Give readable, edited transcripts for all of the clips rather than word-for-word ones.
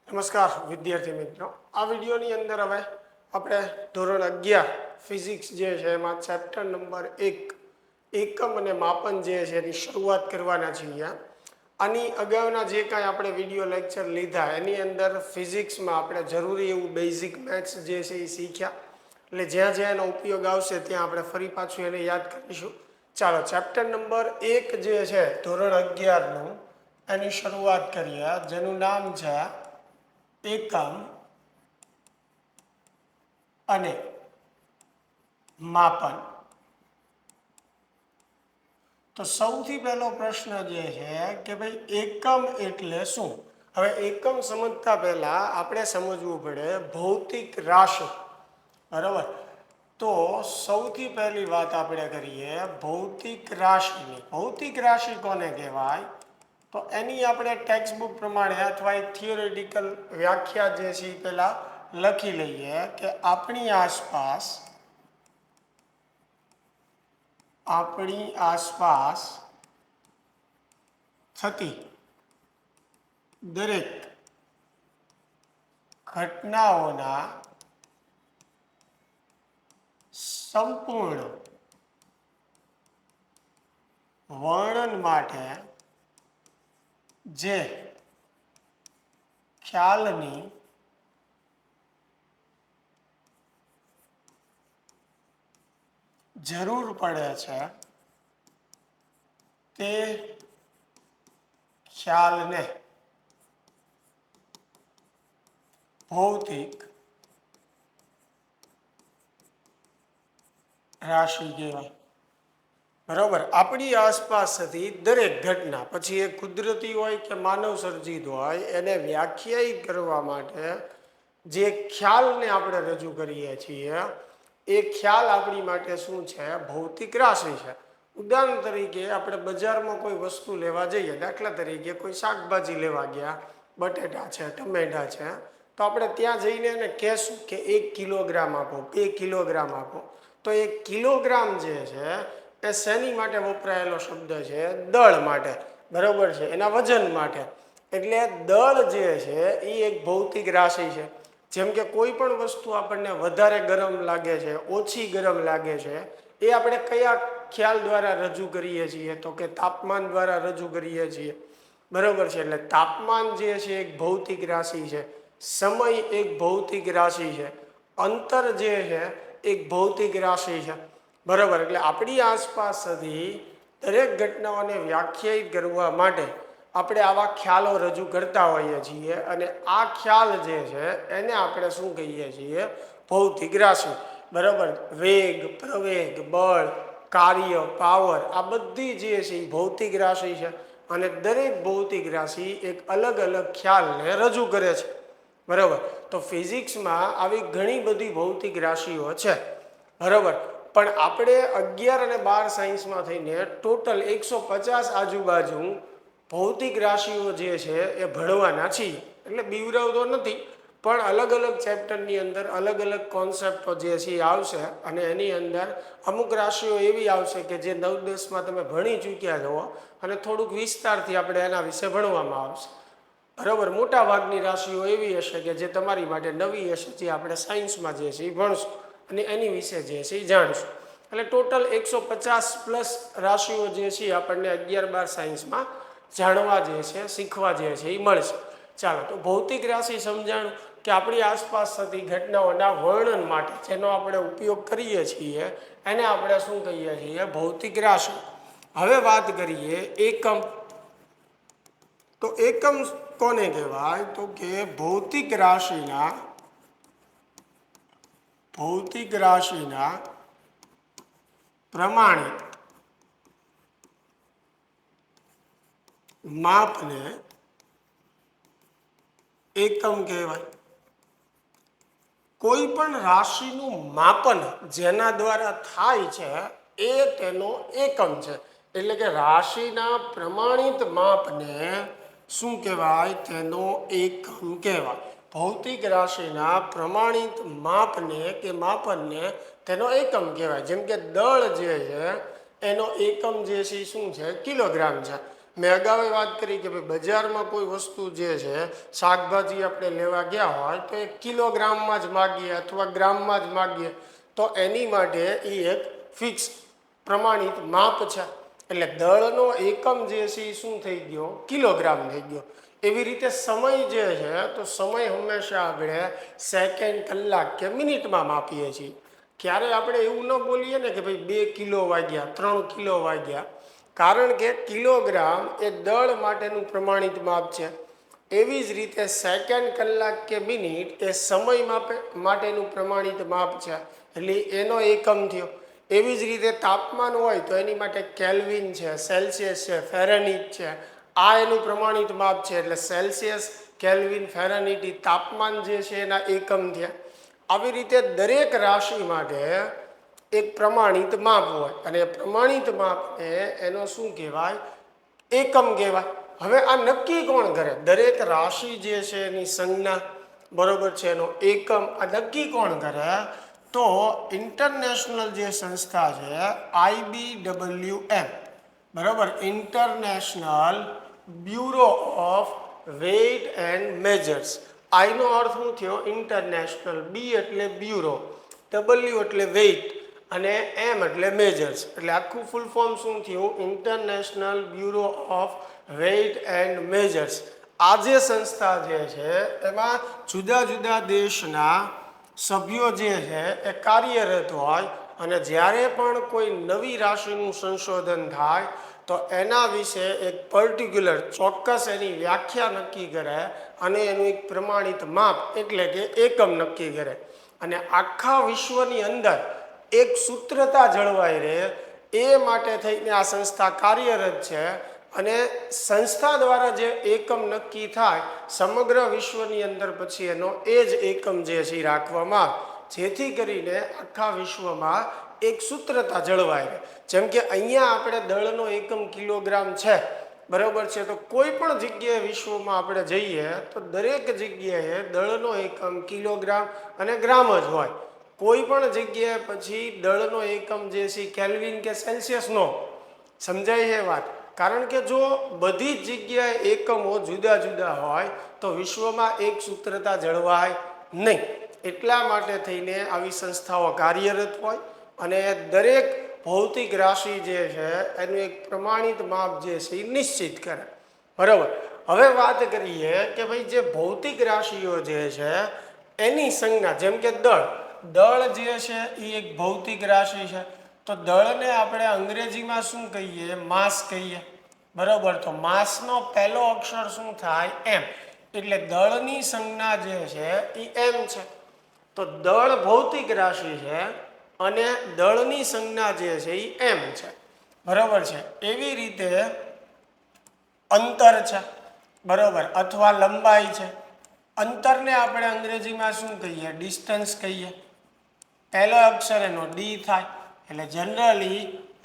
નમસ્કાર વિદ્યાર્થી મિત્રો, આ વિડીયોની અંદર હવે આપણે ધોરણ 11 ફિઝિક્સ જે છે એમાં ચેપ્ટર નંબર 1 એકમ અને માપન જે છે એની શરૂઆત કરવાના છીએ. આની અગાઉના જે કાંઈ આપણે વિડીયો લેક્ચર લીધા એની અંદર ફિઝિક્સમાં આપણે જરૂરી એવું બેઝિક મેથ્સ જે છે એ શીખ્યા. એટલે જ્યાં જ્યાં એનો ઉપયોગ આવશે ત્યાં આપણે ફરી પાછું એને યાદ કરીશું. ચાલો, ચેપ્ટર નંબર 1 જે છે ધોરણ 11નું, એની શરૂઆત કરીએ, જેનું નામ છે એકમ અને માપન. તો સૌથી પહેલો પ્રશ્ન જે છે કે ભાઈ એકમ એટલે શું? હવે એકમ સમજતા પહેલા આપણે સમજવું પડે ભૌતિક રાશિ, બરાબર? તો સૌથી પહેલી વાત આપણે કરીએ ભૌતિક રાશિની. ભૌતિક રાશિ કોને કહેવાય? તો એની આપણે ટેક્સ્ટ બુક પ્રમાણે અથવા એક થિયોરેટિકલ વ્યાખ્યા જે છે એ પહેલા લખી લઈએ કે આપણી આસપાસ થતી દરેક ઘટનાઓના સંપૂર્ણ વર્ણન માટે જે ખ્યાલની જરૂર પડે છે તે ખ્યાલને ભૌતિક રાશિ કહેવાય. બરાબર? આપણી આસપાસ થતી દરેક ઘટના, પછી એ કુદરતી હોય કે માનવ સર્જિત હોય, એને વ્યાખ્યાયિત કરવા માટે જે ખ્યાલને આપણે રજૂ કરીએ છીએ એ ખ્યાલ આપણી માટે શું છે? ભૌતિક રાશિ છે. ઉદાહરણ તરીકે આપણે બજારમાં કોઈ વસ્તુ લેવા જઈએ, દાખલા તરીકે કોઈ શાકભાજી લેવા ગયા, બટેટા છે, ટમેટા છે, તો આપણે ત્યાં જઈને એને કહેશું કે 1 કિલોગ્રામ આપો, 2 કિલોગ્રામ આપો. તો 1 કિલોગ્રામ જે છે એ શેની માટે વપરાયેલો શબ્દ છે? દળ માટે, બરાબર છે, એના વજન માટે. એટલે દળ જે છે એ એક ભૌતિક રાશિ છે. જેમ કે કોઈ પણ વસ્તુ આપણને વધારે ગરમ લાગે છે, ઓછી ગરમ લાગે છે, એ આપણે કયા ખ્યાલ દ્વારા રજૂ કરીએ છીએ? તો કે તાપમાન દ્વારા રજૂ કરીએ છીએ, બરાબર છે. એટલે તાપમાન જે છે એક ભૌતિક રાશિ છે, સમય એક ભૌતિક રાશિ છે, અંતર જે છે એક ભૌતિક રાશિ છે, બરાબર. એટલે આપણી આસપાસ થતી દરેક ઘટનાઓને વ્યાખ્યાયિત કરવા માટે આપણે આવા ખ્યાલો રજૂ કરતા હોઈએ છીએ, અને આ ખ્યાલ જે છે એને આપણે શું કહીએ છીએ? ભૌતિક રાશિ, બરાબર. વેગ, પ્રવેગ, બળ, કાર્ય, પાવર, આ બધી જે છે એ ભૌતિક રાશિ છે. અને દરેક ભૌતિક રાશિ એક અલગ અલગ ખ્યાલને રજૂ કરે છે, બરાબર. તો ફિઝિક્સમાં આવી ઘણી બધી ભૌતિક રાશિઓ છે, બરાબર. પણ આપણે 11 અને 12 સાયન્સમાં થઈને ટોટલ 150 આજુબાજુ ભૌતિક રાશિઓ જે છે એ ભણવાના છીએ. એટલે બીવરાવતો નથી, પણ અલગ અલગ ચેપ્ટરની અંદર અલગ અલગ કોન્સેપ્ટો જે છે એ આવશે, અને એની અંદર અમુક રાશિઓ એવી આવશે કે જે 9-10માં તમે ભણી ચૂક્યા છો, અને થોડુંક વિસ્તારથી આપણે એના વિશે ભણવામાં આવશે, બરાબર. મોટા ભાગની રાશિઓ એવી હશે કે જે તમારી માટે નવી હશે, જે આપણે સાયન્સમાં જે છે એ ભણશું અને એની વિશે જે છે એ જાણશું. એટલે ટોટલ 150+ રાશિઓ જે છે આપણને 11-12 સાયન્સમાં જાણવા જે છે, શીખવા જે છે એ મળશે. ચાલો, તો ભૌતિક રાશિ સમજાણું કે આપણી આસપાસ થતી ઘટનાઓના વર્ણન માટે જેનો આપણે ઉપયોગ કરીએ છીએ એને આપણે શું કહીએ છીએ? ભૌતિક રાશિ. હવે વાત કરીએ એકમ. તો એકમ કોને કહેવાય? તો કે ભૌતિક રાશિના પ્રમાણિત માપને એકમ કહેવાય. કોઈ પણ રાશિનું માપન જેના દ્વારા થાય છે એ તેનો એકમ છે. એટલે કે રાશિના પ્રમાણિત માપને શું કહેવાય? તેનો એકમ કહેવાય. ભૌતિક રાશિના પ્રમાણિત માપને કે માપનને તેનો એકમ કહેવાય. જેમ કે દળ જે છે એનો એકમ જે છે શું છે? કિલોગ્રામ છે. મેં અગાઉ વાત કરી કે ભાઈ બજારમાં કોઈ વસ્તુ જે છે શાકભાજી આપણે લેવા ગયા હોય તો એ કિલોગ્રામમાં જ માગીએ અથવા ગ્રામમાં જ માગીએ તો એની માટે એ એક ફિક્સ પ્રમાણિત માપ છે. એટલે દળનો એકમ જે છે એ શું થઈ ગયો? કિલોગ્રામ થઈ ગયો. એવી રીતે સમય જે છે તો સમય હંમેશા આપણે સેકન્ડ, કલાક કે મિનિટમાં માપીએ છીએ. ક્યારે આપણે એવું ન બોલીએ ને કે ભાઈ 2 કિલો વાગ્યા, 3 કિલો વાગ્યા, કારણ કે કિલોગ્રામ એ દળ માટેનું પ્રમાણિત માપ છે. એવી જ રીતે સેકન્ડ, કલાક કે મિનિટ એ સમય માટેનું પ્રમાણિત માપ છે, એટલે એનો એકમ થયો. એવી જ રીતે તાપમાન હોય તો એની માટે કેલ્વિન છે, સેલ્સિયસ છે, ફેરનહીટ છે, આ એનું પ્રમાણિત માપ છે. એટલે સેલ્સિયસ, કેલ્વિન, ફેરનહીટ એ તાપમાન જે છે એના એકમ થયા. આવી રીતે દરેક રાશિ માટે એક પ્રમાણિત માપ હોય અને પ્રમાણિત માપને એનો શું કહેવાય? એકમ કહેવાય. હવે આ નક્કી કોણ કરે? દરેક રાશિ જે છે એની સંજ્ઞા, બરોબર છે, એનો એકમ આ નક્કી કોણ કરે? તો ઇન્ટરનેશનલ જે સંસ્થા છે IBWM, બરોબર, international bureau of weight and measures. આઈનો અર્થ શું થયો? ઇન્ટરનેશનલ, બી એટલે બ્યુરો, ડબલ્યુ એટલે વેઇટ અને એમ એટલે મેજર્સ. એટલે આખું ફૂલ ફોર્મ શું થયું? International bureau of weight and measures. આ જે સંસ્થા જે છે એમાં જુદા જુદા દેશના સભ્યો જે છે એ કાર્યરત હોય અને જ્યારે પણ કોઈ નવી રાશિનું સંશોધન થાય તો એના વિશે એક પર્ટિક્યુલર ચોક્કસ એની વ્યાખ્યા નક્કી કરે અને એનું એક પ્રમાણિત માપ એટલે કે એકમ નક્કી કરે. અને આખા વિશ્વની અંદર એક સૂત્રતા જળવાઈ રહે એ માટે થઈને આ સંસ્થા કાર્યરત છે. અને સંસ્થા દ્વારા જે એકમ નક્કી થાય સમગ્ર વિશ્વની અંદર પછી એનો એ જ એકમ જે છે રાખવામાં આવે, જેથી કરીને આખા વિશ્વમાં એક સૂત્રતા જળવાય રહે. જેમ કે અહીંયા આપણે દળનો એકમ કિલોગ્રામ છે, બરાબર છે, તો કોઈ પણ જગ્યાએ વિશ્વમાં આપણે જઈએ તો દરેક જગ્યાએ દળનો એકમ કિલોગ્રામ અને ગ્રામ જ હોય. કોઈ પણ જગ્યાએ પછી દળનો એકમ જે છે કેલ્વિન કે સેલ્સિયસનો. સમજાય છે વાત? કારણ કે જો બધી જ જગ્યાએ એકમો જુદા જુદા હોય તો વિશ્વમાં એક સૂત્રતા જળવાય નહીં. એટલા માટે થઈને આવી સંસ્થાઓ કાર્યરત હોય અને દરેક ભૌતિક રાશિ જે છે એનું એક પ્રમાણિત માપ જે છે એ નિશ્ચિત કરે. બરાબર. હવે વાત કરીએ કે ભાઈ જે ભૌતિક રાશિઓ જે છે એની સંજ્ઞા, જેમ કે દળ જે છે એ એક ભૌતિક રાશિ છે. તો દળને આપણે અંગ્રેજીમાં શું કહીએ? માસ કહીએ. બરાબર. તો માસનો પહેલો અક્ષર શું થાય? એમ. એટલે દળની સંજ્ઞા જે છે એ એમ છે. તો દળ ભૌતિક રાશિ છે અને દળની સંજ્ઞા જે છે એ એમ છે. બરાબર છે. એવી રીતે અંતર છે, બરાબર, અથવા લંબાઈ છે. અંતરને આપણે અંગ્રેજીમાં શું કહીએ? ડિસ્ટન્સ કહીએ. પહેલો અક્ષર એનો ડી થાય. એટલે જનરલી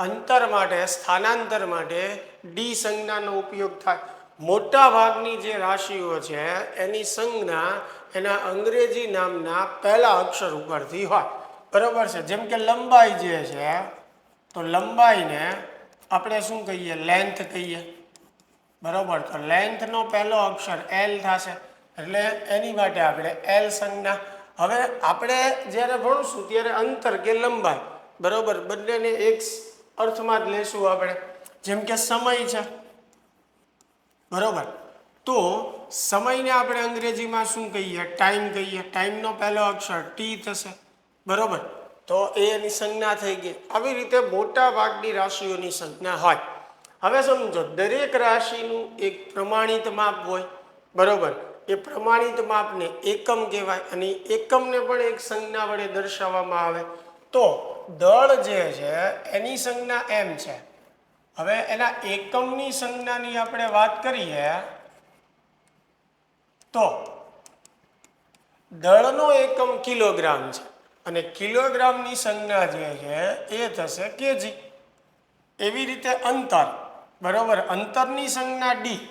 અંતર માટે, સ્થાનાંતર માટે ડી સંજ્ઞાનો ઉપયોગ થાય. મોટા ભાગની જે રાશિઓ છે એની સંજ્ઞા એના અંગ્રેજી નામના પહેલા અક્ષર ઉપરથી હોય. બરાબર છે. જેમ કે લંબાઈ જે છે તો લંબાઈને આપણે શું કહીએ? લેન્થ કહીએ. બરાબર. તો લેન્થનો પહેલો અક્ષર એલ થશે એટલે એની માટે આપણે એલ સંજ્ઞા. હવે આપણે જ્યારે ભણશું ત્યારે અંતર કે લંબાઈ, બરાબર, બંનેને એક અર્થમાં જ લેશું આપણે. જેમ કે સમય છે, બરાબર, તો સમયને આપણે અંગ્રેજીમાં શું કહીએ? ટાઈમ કહીએ. ટાઈમનો પહેલો અક્ષર ટી થશે, બરાબર, તો એની સંજ્ઞા થઈ ગઈ. આવી રીતે મોટા ભાગની રાશિઓની સંજ્ઞા હોય. હવે સમજો, દરેક રાશિનું એક પ્રમાણિત માપ હોય, બરાબર. એ પ્રમાણિત માપને એકમ કહેવાય અને એકમને પણ એક સંજ્ઞા વડે દર્શાવવામાં આવે. તો દળ જે છે એની સંજ્ઞા એમ છે. હવે એના એકમની સંજ્ઞાની આપણે વાત કરીએ તો દળનો એકમ કિલોગ્રામ છે અને કિલોગ્રામની સંજ્ઞા જે છે એ થશે કેજી. એવી રીતે અંતર, બરાબર, અંતરની સંજ્ઞા ડી,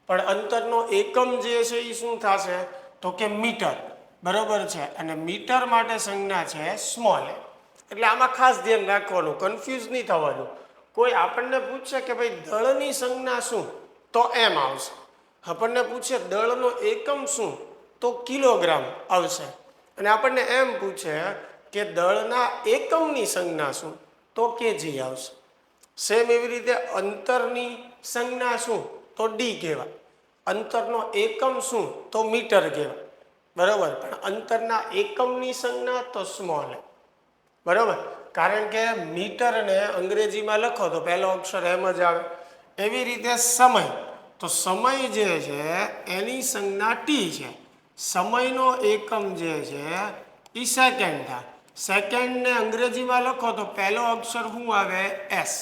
પણ અંતરનો એકમ જે છે એ શું થશે? તો કે મીટર, બરાબર છે. અને મીટર માટે સંજ્ઞા છે સ્મોલ એ. એટલે આમાં ખાસ ધ્યાન રાખવાનું, કન્ફ્યુઝ નહીં થવાનું. કોઈ આપણને પૂછશે કે ભાઈ દળની સંજ્ઞા શું, તો એમ આવશે. આપણને પૂછે દળનો એકમ શું, તો કિલોગ્રામ આવશે. અને આપણને એમ પૂછે કે દળના એકમની સંજ્ઞા શું, તો કેજી આવશે. સેમ એવી રીતે અંતરની સંજ્ઞા શું, તો ડી કહેવાય. અંતરનો એકમ શું, તો મીટર કહેવાય. બરાબર. પણ અંતરના એકમની સંજ્ઞા તો સ્મોલ એ. બરાબર. કારણ કે મીટરને અંગ્રેજીમાં લખો તો પહેલો અક્ષર એમ જ આવે. એવી રીતે સમય, તો સમય જે છે એની સંજ્ઞા ટી છે. સમયનો એકમ જે છે એ સેકન્ડ થાય. સેકન્ડને અંગ્રેજીમાં લખો તો પહેલો અક્ષર શું આવે, એસ.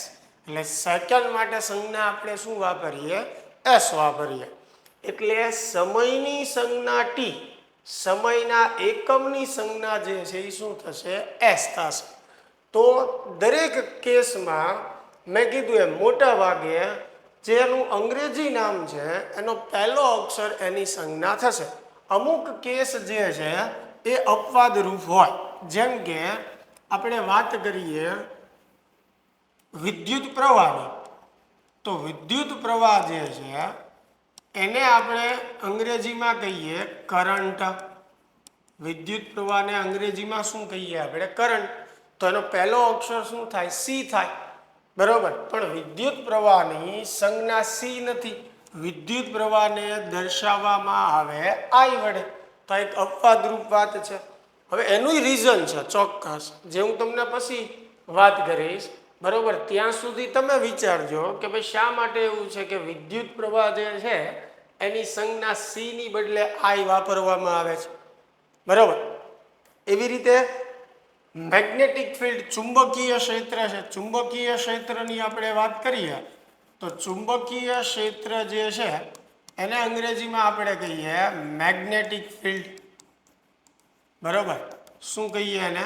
એટલે સેકન્ડ માટે સંજ્ઞા આપણે શું વાપરીએ, એસ વાપરીએ. એટલે સમયની સંજ્ઞા ટી, સમયના એકમની સંજ્ઞા જે છે એ શું થશે, એસ થશે. તો દરેક કેસમાં મેં કીધું એમ મોટા ભાગે જેનું અંગ્રેજી નામ છે એનો પહેલો અક્ષર એની સંજ્ઞા થશે. અમુક કેસ જે છે એ અપવાદરૂપ હોય. જેમ કે આપણે વાત કરીએ વિદ્યુત પ્રવાહની, તો વિદ્યુત પ્રવાહ જે છે એને આપણે અંગ્રેજીમાં કહીએ કરંટ. વિદ્યુત પ્રવાહને અંગ્રેજીમાં શું કહીએ આપણે, કરંટ. તો એનો પહેલો અક્ષર શું થાય, સી થાય. બરોબર. પણ વિદ્યુત પ્રવાહની સંજ્ઞા સી નથી. વિદ્યુત પ્રવાહને દર્શાવવામાં આવે આઈ વડે. તો એક અપવાદરૂપ વાત છે. હવે એનું રીઝન છે ચોક્કસ, જે હું તમને પછી વાત કરીશ. બરોબર. ત્યાં સુધી તમે વિચારજો કે ભાઈ શા માટે એવું છે કે વિદ્યુત પ્રવાહ જે છે એની સંજ્ઞા સી ની બદલે આઈ વાપરવામાં આવે છે. બરોબર. એવી રીતે મેગ્નેટિક ફિલ્ડ, ચુંબકીય ક્ષેત્ર છે. ચુંબકીય ક્ષેત્રની આપણે વાત કરીએ તો ચુંબકીય ક્ષેત્ર જે છે એને અંગ્રેજીમાં આપણે કહીએ મેગ્નેટિક ફિલ્ડ. બરોબર. શું કહીએ એને,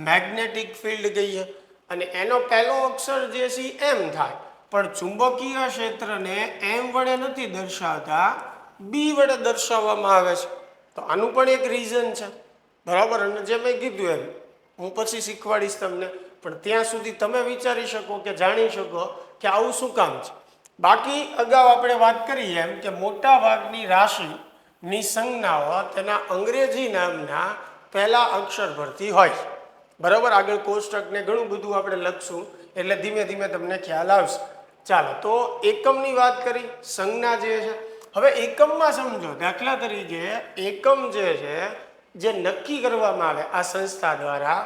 મેગ્નેટિક ફિલ્ડ કહીએ. અને એનો પહેલો અક્ષર જે છે એમ થાય. પણ ચુંબકીય ક્ષેત્રને એમ વડે નથી દર્શાવતા, બી વડે દર્શાવવામાં આવે છે. તો આનું પણ એક રીઝન છે. બરાબર. અને જે મેં કીધું એમ હું પછી શીખવાડીશ તમને, પણ ત્યાં સુધી તમે વિચારી શકો કે જાણી શકો કે આવું શું કામ છે. બાકી અગાઉ આપણે વાત કરી એમ કે મોટા ભાગની રાશિની સંજ્ઞાઓ તેના અંગ્રેજી નામના પહેલા અક્ષર પરથી હોય. બરાબર. આગળ કોષ્ટકને ઘણું બધું આપણે લખશું એટલે ધીમે ધીમે તમને ખ્યાલ આવશે. ચાલો, તો એકમની વાત કરી, સંજ્ઞા જે છે. હવે એકમમાં સમજો, દાખલા તરીકે એકમ જે છે જે નક્કી કરવામાં આવે આ સંસ્થા દ્વારા,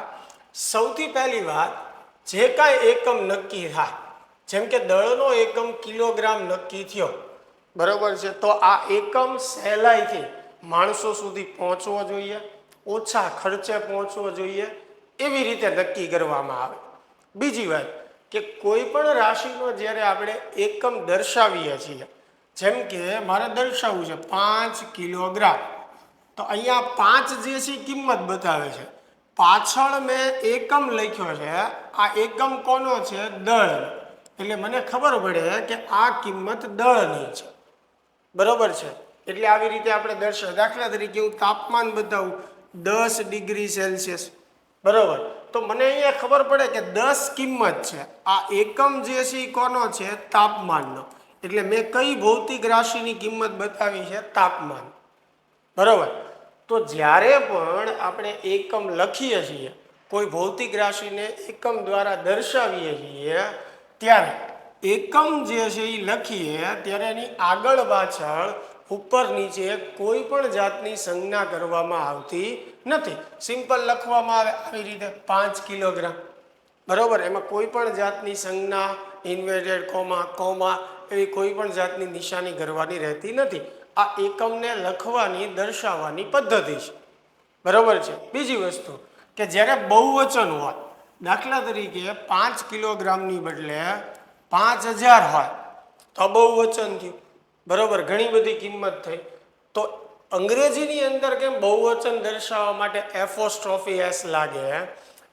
સૌથી પહેલી વાત જે કાંઈ એકમ નક્કી થાય, જેમ કે દળનો એકમ કિલોગ્રામ નક્કી થયો. બરોબર છે. તો આ એકમ સહેલાઈથી માણસો સુધી પહોંચવો જોઈએ, ઓછા ખર્ચે પહોંચવો જોઈએ, એવી રીતે નક્કી કરવામાં આવે. બીજી વાત કે કોઈ પણ રાશિનો જ્યારે આપણે એકમ દર્શાવીએ છીએ, જેમ કે મારે દર્શાવવું છે 5 કિલોગ્રામ, તો અહીંયા 5 જે છે કિંમત બતાવે છે. પાછળ મેં એકમ લખ્યો છે. આ એકમ કોનો છે, દળ. એટલે મને ખબર પડે કે આ કિંમત દળની છે. બરોબર છે. એટલે આવી રીતે આપણે દર્શાવ. દાખલા તરીકે હું તાપમાન બતાવું 10 ડિગ્રી સેલ્સિયસ. બરોબર. તો મને અહીંયા ખબર પડે કે 10 કિંમત છે. આ એકમ જે છે એ કોનો છે, તાપમાનનો. એટલે મેં કઈ ભૌતિક રાશિની કિંમત બતાવી છે, તાપમાન. બરોબર. તો જ્યારે પણ આપણે એકમ લખીએ છીએ, કોઈ ભૌતિક રાશિને એકમ દ્વારા દર્શાવીએ છીએ, ત્યારે એકમ જે છે એ લખીએ ત્યારે એની આગળ પાછળ ઉપર નીચે કોઈ પણ જાતની સંજ્ઞા કરવામાં આવતી નથી. સિમ્પલ લખવામાં આવે આવી રીતે 5 કિલોગ્રામ. બરોબર. એમાં કોઈ પણ જાતની સંજ્ઞા, ઇન્વર્ટેડ કોમા એવી કોઈ પણ જાતની નિશાની કરવાની રહેતી નથી. આ એકમને લખવાની, દર્શાવવાની પદ્ધતિ છે. બરોબર છે. બીજી વસ્તુ કે જ્યારે બહુવચન હોય, દાખલા તરીકે 5 કિલોગ્રામની બદલે 5000 હોય તો બહુવચન થયું. બરોબર. ઘણી બધી કિંમત થઈ. તો અંગ્રેજીની અંદર કેમ બહુવચન દર્શાવવા માટે એપોસ્ટ્રોફી એસ લાગે,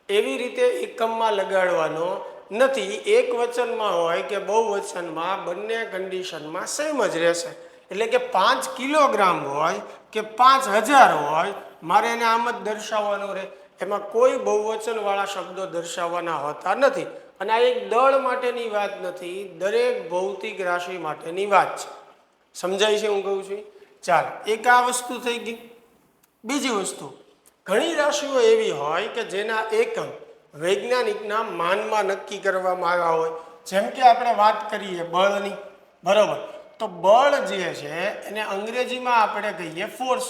એવી રીતે એકમમાં લગાડવાનો નથી. એક વચનમાં હોય કે બહુવચનમાં, બંને કન્ડિશનમાં સેમ જ રહેશે. એટલે કે 5 કિલોગ્રામ હોય કે 5000 હોય, મારે એને આમ જ દર્શાવવાનું રહે. એમાં કોઈ બહુવચનવાળા શબ્દો દર્શાવવાના હોતા નથી. અને આ એક દળ માટેની વાત નથી, દરેક ભૌતિક રાશિ માટેની વાત છે. સમજાય છે હું કહું છું? ચાલો, એક આ વસ્તુ થઈ ગઈ. બીજી વસ્તુ, ઘણી રાશિઓ એવી હોય કે જેના એકમ વૈજ્ઞાનિકના માનમાં નક્કી કરવામાં આવ્યા હોય. જેમ કે આપણે વાત કરીએ બળની, બરોબર, તો બળ જે છે એને અંગ્રેજીમાં આપણે કહીએ ફોર્સ.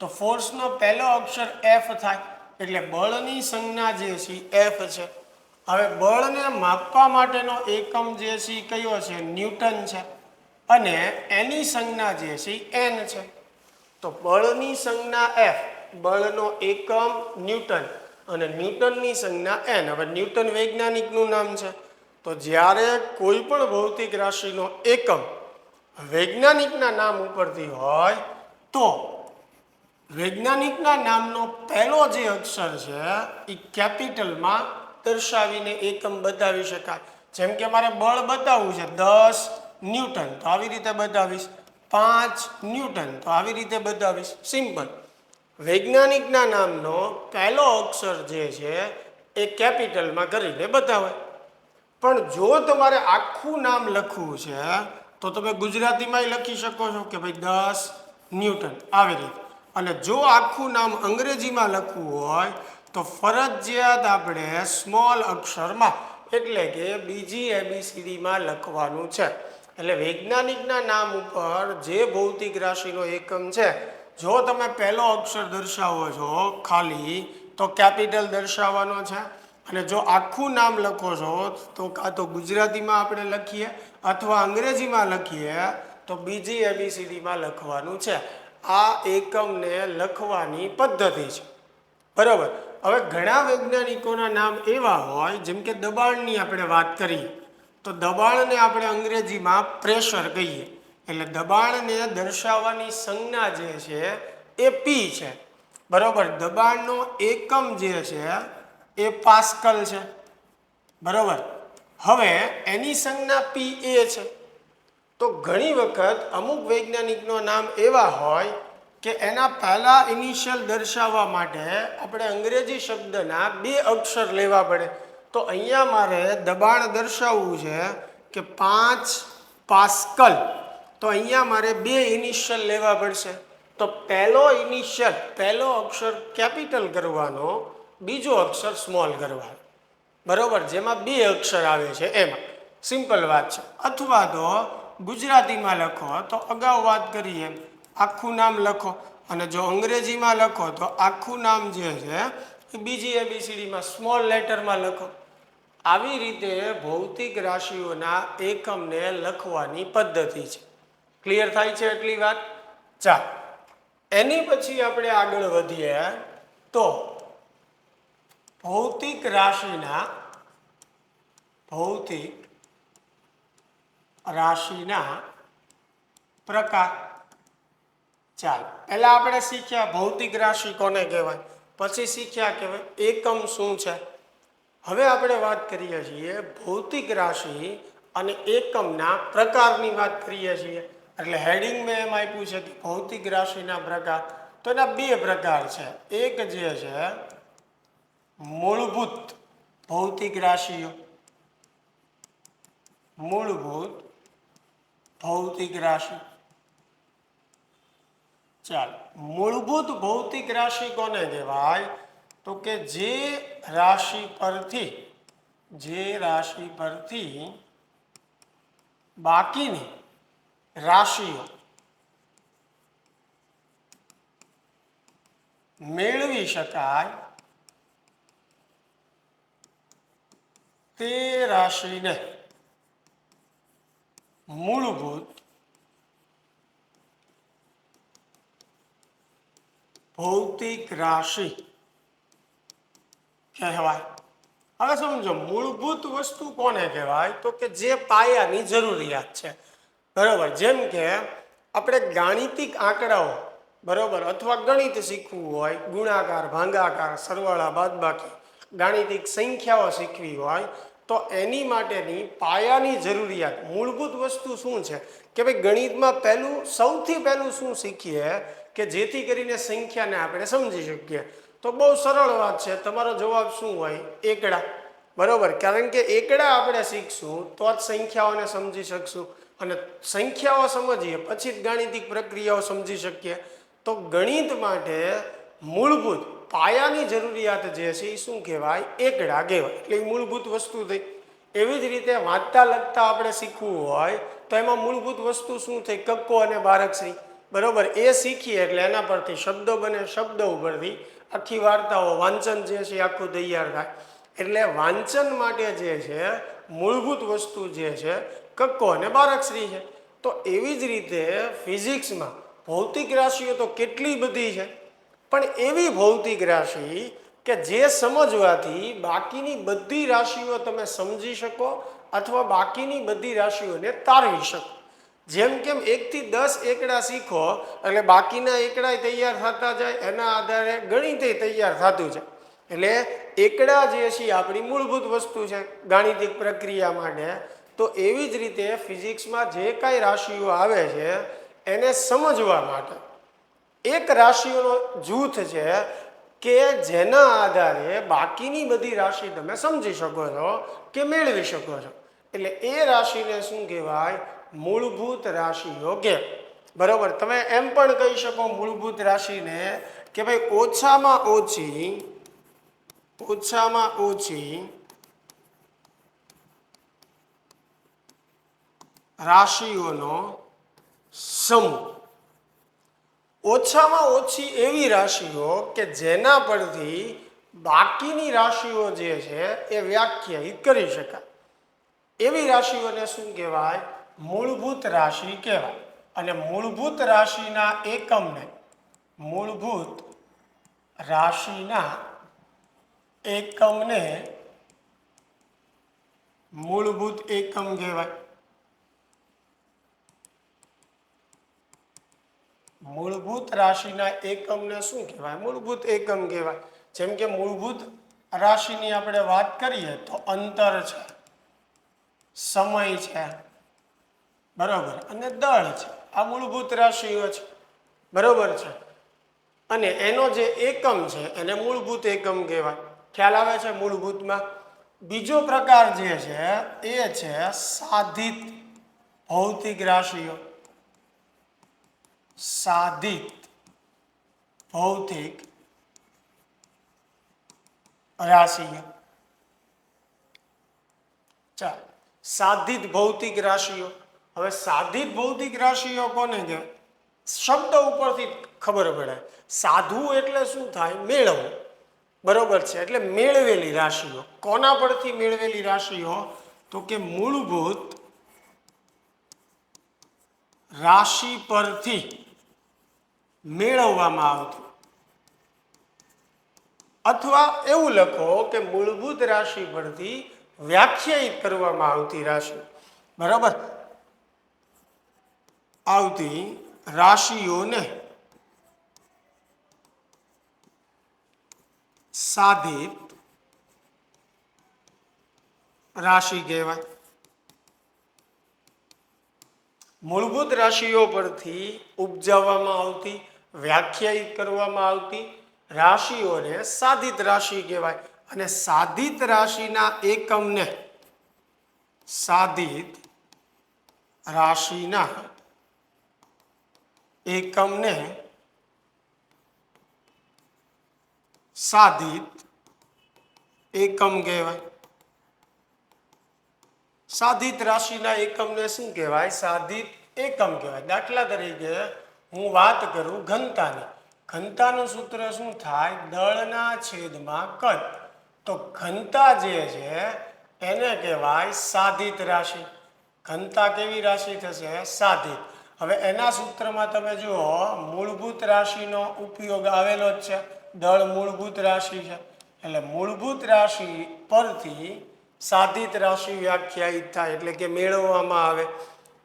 તો ફોર્સનો પહેલો અક્ષર એફ થાય, એટલે બળની સંજ્ઞા જે છે એફ છે. હવે બળને માપવા માટેનો એકમ જે છે કયો છે? ન્યૂટન છે. અને એની સંજ્ઞા જે છે એન છે. તો બળની સંજ્ઞા એફ, બળનો એકમ ન્યૂટન અને ન્યૂટનની સંજ્ઞા એન. હવે ન્યૂટન વૈજ્ઞાનિકનું નામ છે. તો જ્યારે કોઈ પણ ભૌતિક રાશિનો એકમ વૈજ્ઞાનિકના નામ ઉપરથી હોય તો વૈજ્ઞાનિકના નામનો પહેલો જે અક્ષર છે એ કેપિટલમાં દર્શાવીને એકમ બતાવી શકાય. જેમ કે મારે બળ બતાવવું છે 10 ન્યૂટન, તો આવી રીતે બતાવીશ. 5 ન્યૂટન, તો આવી રીતે બતાવીશ. સિમ્પલ. વૈજ્ઞાનિકના નામનો પહેલો અક્ષર જે છે એ કેપિટલમાં કરીને બતાવે. પણ જો તમારે આખું નામ લખવું છે તો તમે ગુજરાતીમાં લખી શકો છો કે ભાઈ 10 ન્યૂટન, આવી રીતે. અને જો આખું નામ અંગ્રેજીમાં લખવું હોય તો ફરજિયાત આપણે સ્મોલ અક્ષરમાં, એટલે કે બીજી ABCDમાં લખવાનું છે. એટલે વૈજ્ઞાનિકના નામ ઉપર જે ભૌતિક રાશિનો એકમ છે, જો તમે પહેલો અક્ષર દર્શાવો છો ખાલી, તો કેપિટલ દર્શાવવાનો છે. અને જો આખું નામ લખો છો તો કાં તો ગુજરાતીમાં આપણે લખીએ અથવા અંગ્રેજીમાં લખીએ તો બીજી ABCDમાં લખવાનું છે. આ એકમને લખવાની પદ્ધતિ છે, બરાબર. હવે ઘણા વૈજ્ઞાનિકોના નામ એવા હોય, જેમ કે દબાણની આપણે વાત કરીએ તો દબાણને આપણે અંગ્રેજીમાં પ્રેશર કહીએ. એટલે દબાણને દર્શાવવાની સંજ્ઞા જે છે એ પી છે, બરાબર. દબાણનો એકમ જે છે એ પાસ્કલ છે, બરાબર. હવે એની સંજ્ઞા પી એ છે. તો ઘણી વખત અમુક વૈજ્ઞાનિકનો નામ એવા હોય કે એના પહેલા ઇનિશિયલ દર્શાવવા માટે આપણે અંગ્રેજી શબ્દના 2 અક્ષર લેવા પડે. તો અહીંયા મારે દબાણ દર્શાવવું છે કે 5 પાસ્કલ, તો અહીંયા મારે 2 ઇનિશિયલ લેવા પડશે. તો પહેલો ઇનિશિયલ, પહેલો અક્ષર કેપિટલ કરવાનો, બીજો અક્ષર સ્મોલ કરવાનો, બરાબર. જેમાં 2 અક્ષર આવે છે એમાં. સિમ્પલ વાત છે. અથવા તો ગુજરાતીમાં લખો તો અગાઉ વાત કરીએ આખું નામ લખો, અને જો અંગ્રેજીમાં લખો તો આખું નામ જે છે એ બીજી ABCDમાં સ્મોલ લેટરમાં લખો. આવી રીતે ભૌતિક રાશિઓના એકમને લખવાની પદ્ધતિ છે. ક્લિયર થાય છે એટલી વાત? ચાલ, એની પછી આપણે આગળ વધીએ તો ભૌતિક રાશિના પ્રકાર. ચાલો, પહેલા આપણે શીખ્યા ભૌતિક રાશિ કોને કહેવાય, પછી શીખ્યા કે એકમ શું છે. હવે આપણે વાત કરીએ છીએ ભૌતિક રાશિ અને એકમના પ્રકારની વાત કરીએ છીએ. એટલે હેડિંગ મેં એમ આપ્યું છે કે ભૌતિક રાશિના પ્રકાર. તો એના 2 પ્રકાર છે. એક જે છે મૂળભૂત ભૌતિક રાશિઓ, મૂળભૂત ભૌતિક રાશિ. ચાલો, મૂળભૂત ભૌતિક રાશિ કોને કહેવાય? તો કે જે રાશિ પરથી બાકીની રાશિઓ મેળવી શકાય તે રાશિને મૂળભૂત ભૌતિક રાશિ કહેવાય. હવે સમજો, મૂળભૂત વસ્તુ કોને કહેવાય? તો કે જે પાયાની જરૂરિયાત છે, બરાબર. જેમ કે આપણે ગાણિતિક આંકડાઓ, બરાબર, અથવા ગણિત શીખવું હોય, ગુણાકાર, ભાગાકાર, સરવાળા, બાદબાકી, ગાણિતિક સંખ્યાઓ શીખવી હોય તો એની માટેની પાયાની જરૂરિયાત મૂળભૂત વસ્તુ શું છે કે ભાઈ ગણિતમાં સૌથી પહેલું શું શીખીએ કે જેથી કરીને સંખ્યાને આપણે સમજી શકીએ. તો બહુ સરળ વાત છે. તમારો જવાબ શું હોય? એકડા, બરાબર. કારણ કે એકડા આપણે શીખશું તો જ સંખ્યાઓને સમજી શકશું. અને સંખ્યાઓ સમજીએ પછી જ ગાણિતિક પ્રક્રિયાઓ સમજી શકીએ. તો ગણિત માટે મૂળભૂત પાયાની જરૂરિયાત જે છે એ શું કહેવાય? એકડા કહેવાય. એટલે એ મૂળભૂત વસ્તુ થઈ. એવી જ રીતે વાંચતા લખતા આપણે શીખવું હોય તો એમાં મૂળભૂત વસ્તુ શું થઈ? કક્કો અને બારકશ્રી. બરોબર, એ શીખીએ એટલે એના પરથી શબ્દો બને, શબ્દો ઉપરથી આખી વાર્તાઓ, વાંચન જે છે આખું તૈયાર થાય. એટલે વાંચન માટે જે છે મૂળભૂત વસ્તુ જે છે કક્કો અને બારકશ્રી છે. તો એવી જ રીતે ફિઝિક્સમાં ભૌતિક રાશિઓ તો કેટલી બધી છે, પણ એવી ભૌતિક રાશિ કે જે સમજવાથી બાકીની બધી રાશિઓ તમે સમજી શકો અથવા બાકીની બધી રાશિઓને તારવી શકો. જેમ કેમ 1 થી 10 એકડા શીખો એટલે બાકીના એકડા તૈયાર થતા જાય, એના આધારે ગણિતે તૈયાર થતું જાય. એટલે એકડા જે છે આપણી મૂળભૂત વસ્તુ છે ગાણિતિક પ્રક્રિયા માટે. તો એવી જ રીતે ફિઝિક્સમાં જે કાંઈ રાશિઓ આવે છે એને સમજવા માટે એક રાશિઓનો જૂથ છે કે જેના આધારે બાકીની બધી રાશિ તમે સમજી શકો છો કે મેળવી શકો છો. એટલે એ રાશિને શું કહેવાય? મૂળભૂત રાશિઓ કે. બરોબર, તમે એમ પણ કહી શકો મૂળભૂત રાશિને કે ભાઈ ઓછામાં ઓછી રાશિઓનો સમૂહ. ઓછામાં ઓછી એવી રાશિઓ કે જેના પરથી બાકીની રાશિઓ જે છે એ વ્યાખ્યાયિત કરી શકાય. એવી રાશિઓને શું કહેવાય? મૂળભૂત રાશિ કહેવાય. અને મૂળભૂત રાશિના એકમને મૂળભૂત રાશિના એકમને મૂળભૂત એકમ કહેવાય. મૂળભૂત રાશિના એકમને શું કહેવાય? મૂળભૂત એકમ કહેવાય. જેમ કે મૂળભૂત રાશિની આપણે વાત કરીએ તો અંતર છે, સમય છે, બરોબર, અને દળ છે. આ મૂળભૂત રાશિઓ છે, બરોબર છે. અને એનો જે એકમ છે એને મૂળભૂત એકમ કહેવાય. ખ્યાલ આવે છે? મૂળભૂતમાં બીજો પ્રકાર જે છે એ છે સાધિત ભૌતિક રાશિઓ. સાધિત ભૌતિક રાશિઓ. ચાલો, સાધિત ભૌતિક રાશિઓ. હવે સાધિત ભૌતિક રાશિઓ કોને કહેવાય? શબ્દ ઉપરથી ખબર પડે. સાધવું એટલે શું થાય? મેળવવું. બરોબર છે. એટલે મેળવેલી રાશિઓ. કોના પરથી મેળવેલી રાશિઓ? તો કે મૂળભૂત રાશિ પરથી મેળવવામાં આવતું, અથવા એવું લખો કે મૂળભૂત રાશિ પરથી વ્યાખ્યાયિત કરવામાં આવતી રાશિ. બરાબર, આવતી રાશિઓને સાધિત રાશિ કહેવાય. મૂળભૂત રાશિઓ પરથી ઉપજાવવામાં આવતી, વ્યાખ્યાયિત કરવામાં આવતી રાશિઓને સાધિત રાશિ કહેવાય. અને સાધિત રાશિના એકમને સાધિત રાશિના એકમને સાધિત એકમ કહેવાય. સાધિત રાશિના એકમને શું કહેવાય? સાધિત એકમ કહેવાય. દાખલા તરીકે હું વાત કરું ઘનતાની. ઘનતાનું સૂત્ર શું થાય? દળના છેદમાં કદ. તો ઘનતા જે છે એને કહેવાય સાધિત રાશિ. ઘનતા કેવી રાશિ થશે? સાધિત. હવે એના સૂત્રમાં તમે જુઓ, મૂળભૂત રાશિનો ઉપયોગ આવેલો જ છે. દળ મૂળભૂત રાશિ છે, એટલે મૂળભૂત રાશિ પરથી સાધિત રાશિ વ્યાખ્યાયિત થાય, એટલે કે મેળવવામાં આવે.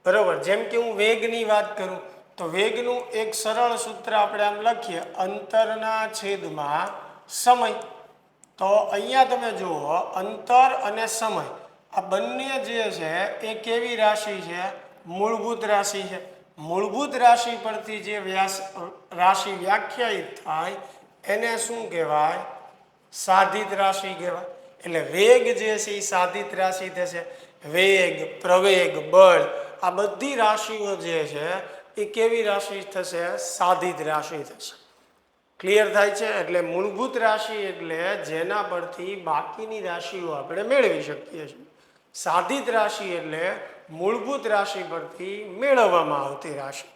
બરોબર. જેમ કે હું વેગની વાત કરું તો વેગનું એક સરળ સૂત્ર આપણે આમ લખીએ, અંતરના છેદમાં સમય. તો અહીંયા તમે જુઓ, અંતર અને સમય આ બંને જે છે એ કેવી રાશિ છે? મૂળભૂત રાશિ છે. મૂળભૂત રાશિ પરથી જે રાશિ વ્યાખ્યાયિત થાય એને શું કહેવાય? સાધિત રાશિ કહેવાય. એટલે વેગ જે છે એ સાધિત રાશિ થશે. વેગ, પ્રવેગ, બળ આ બધી રાશિઓ જે છે એ કેવી રાશિ થશે? સાધિત રાશિ થશે. ક્લિયર થાય છે? એટલે મૂળભૂત રાશિ એટલે જેના પરથી બાકીની રાશિઓ આપણે મેળવી શકીએ છીએ. સાધિત રાશિ એટલે મૂળભૂત રાશિ પરથી મેળવવામાં આવતી રાશિ.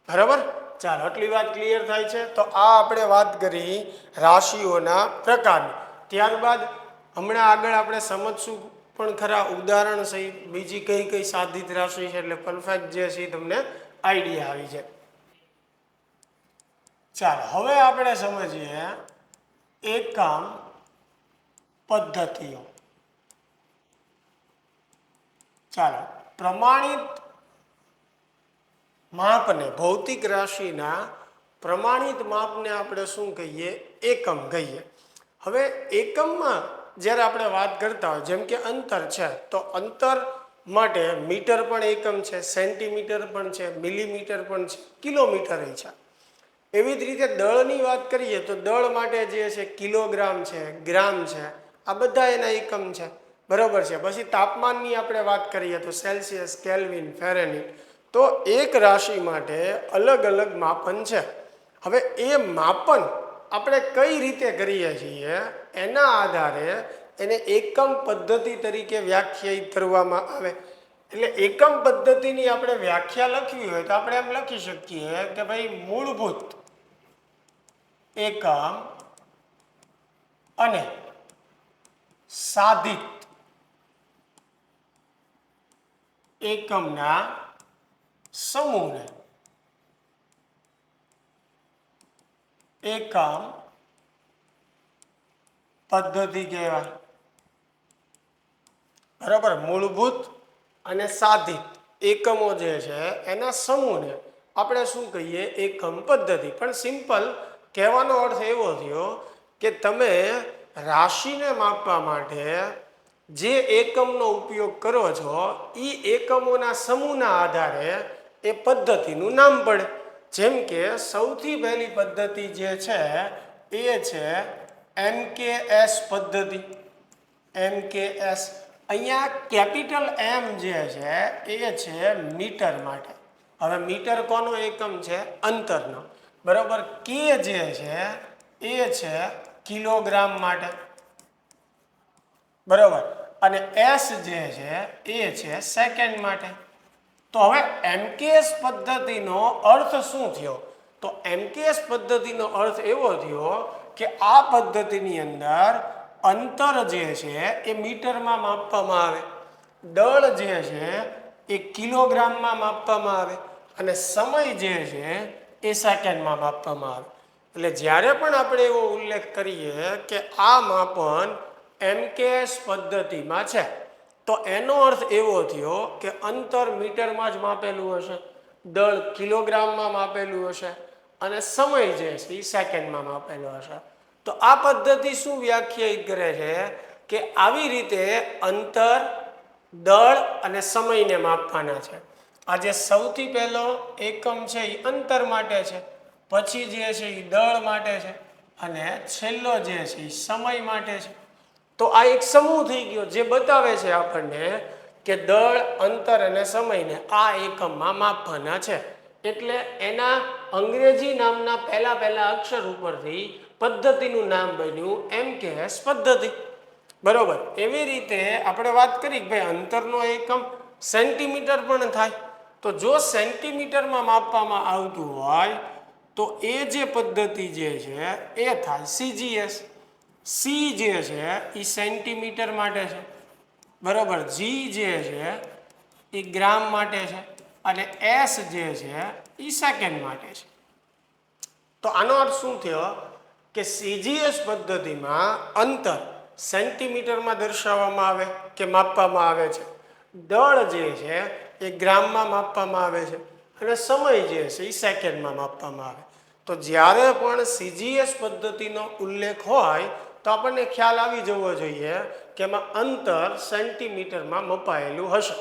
બરાબર? ચાલો, આટલી વાત ક્લિયર થાય છે. તો આ આપણે વાત કરી રાશિઓના પ્રકારની. ત્યારબાદ હમણાં આગળ આપણે સમજશું પણ ખરા ઉદાહરણ સહિત બીજી કઈ કઈ સાધિત રાશિ છે, એટલે પરફેક્ટ જે છે તમને આઈડિયા આવી જાય. ચાલો, હવે આપણે સમજીએ એકમ પદ્ધતિઓ. ચાલો, પ્રમાણિત માપને, ભૌતિક રાશિના પ્રમાણિત માપને આપણે શું કહીએ? એકમ કહીએ. હવે એકમમાં જ્યારે આપણે વાત કરતા હોય, જેમ કે અંતર છે, તો અંતર માટે મીટર પણ એકમ છે, સેન્ટીમીટર પણ છે, મિલીમીટર પણ છે, કિલોમીટર છે. એવી જ રીતે દળની વાત કરીએ તો દળ માટે જે છે કિલોગ્રામ છે, ગ્રામ છે, આ બધા એના એકમ છે. બરાબર છે? પછી તાપમાનની આપણે વાત કરીએ તો સેલ્સિયસ, કેલ્વિન, ફેરેનહીટ. તો એક રાશિ માટે અલગ અલગ માપન છે. હવે એ માપન આપણે કઈ રીતે કરીએ છીએ એના આધારે એને એકમ પદ્ધતિ તરીકે વ્યાખ્યાયિત કરવામાં આવે. એટલે એકમ પદ્ધતિની આપણે વ્યાખ્યા લખવી હોય તો આપણે એમ લખી શકીએ કે ભાઈ મૂળભૂત એકમ અને સાધિત એકમના સમૂહને એકમ પદ્ધતિ કહેવાય. બરાબર? મૂળભૂત અને સાધિત એકમો જે છે એના સમૂહને આપણે શું કહીએ? એકમ પદ્ધતિ. પણ સિમ્પલ કહેવાનો અર્થ એવો થયો કે તમે રાશિને માપવા માટે જે એકમનો ઉપયોગ કરો છો એ એકમોના સમૂહના આધારે એ પદ્ધતિનું નામ પડે. જેમ કે સૌથી પહેલી પદ્ધતિ જે છે એ છે MKS પદ્ધતિ. MKS. અહીંયા કેપિટલ M જે છે એ છે મીટર માટે. હવે મીટર કોનો એકમ છે? અંતરનો. બરાબર? કે જે છે એ છે કિલોગ્રામ માટે. બરાબર? અને S જે છે એ છે સેકન્ડ માટે. તો હવે MKS પદ્ધતિનો અર્થ શું થયો? તો MKS પદ્ધતિનો અર્થ એવો થયો કે આ પદ્ધતિની અંદર અંતર જે છે એ મીટરમાં માપવામાં આવે, દળ જે છે એ કિલોગ્રામમાં માપવામાં આવે અને સમય જે છે એ સેકન્ડમાં માપવામાં આવે. એટલે જ્યારે પણ આપણે એવો ઉલ્લેખ કરીએ કે આ માપન MKS પદ્ધતિમાં છે તો એનો અર્થ એવો થયો કે અંતર મીટરમાં જ માપેલું હશે, દળ કિલોગ્રામમાં માપેલું હશે અને સમય જે છે એ સેકન્ડમાં માપેલો હશે. તો આ પદ્ધતિ શું વ્યાખ્યાયિત કરે છે કે આવી રીતે અંતર, દળ અને સમયને માપવાના છે. આજે સૌથી પહેલો એકમ છે એ અંતર માટે છે, પછી જે છે એ દળ માટે છે અને છેલ્લો જે છે એ સમય માટે છે. તો આ એક સમૂહ થઈ ગયો જે બતાવે છે આપણને કે દળ, અંતર અને સમયને આ એકમમાં માપવાના છે. એટલે એના અંગ્રેજી નામના પહેલા અક્ષર ઉપરથી પદ્ધતિનું નામ બન્યું MKS પદ્ધતિ. બરોબર? એવી રીતે આપણે વાત કરી કે ભાઈ અંતરનો એકમ સેન્ટીમીટર પણ થાય. તો જો સેન્ટીમીટરમાં માપવામાં આવતું હોય તો એ જે પદ્ધતિ જે છે એ થાય CGS. C જે છે એ સેન્ટીમીટર માટે છે. બરોબર? G જે છે એ ગ્રામ માટે છે અને S જે છે એ સેકન્ડ માટે છે. તો આનો અર્થ શું થયો કે CGS પદ્ધતિમાં અંતર સેન્ટીમીટરમાં દર્શાવવામાં આવે કે માપવામાં આવે છે, દળ જે છે એ ગ્રામમાં માપવામાં આવે છે અને સમય જે છે એ સેકન્ડમાં માપવામાં આવે. તો જ્યારે પણ CGS પદ્ધતિનો ઉલ્લેખ હોય તો આપણને ખ્યાલ આવી જવો જોઈએ કે એમાં અંતર સેન્ટીમીટરમાં મપાયેલું હશે,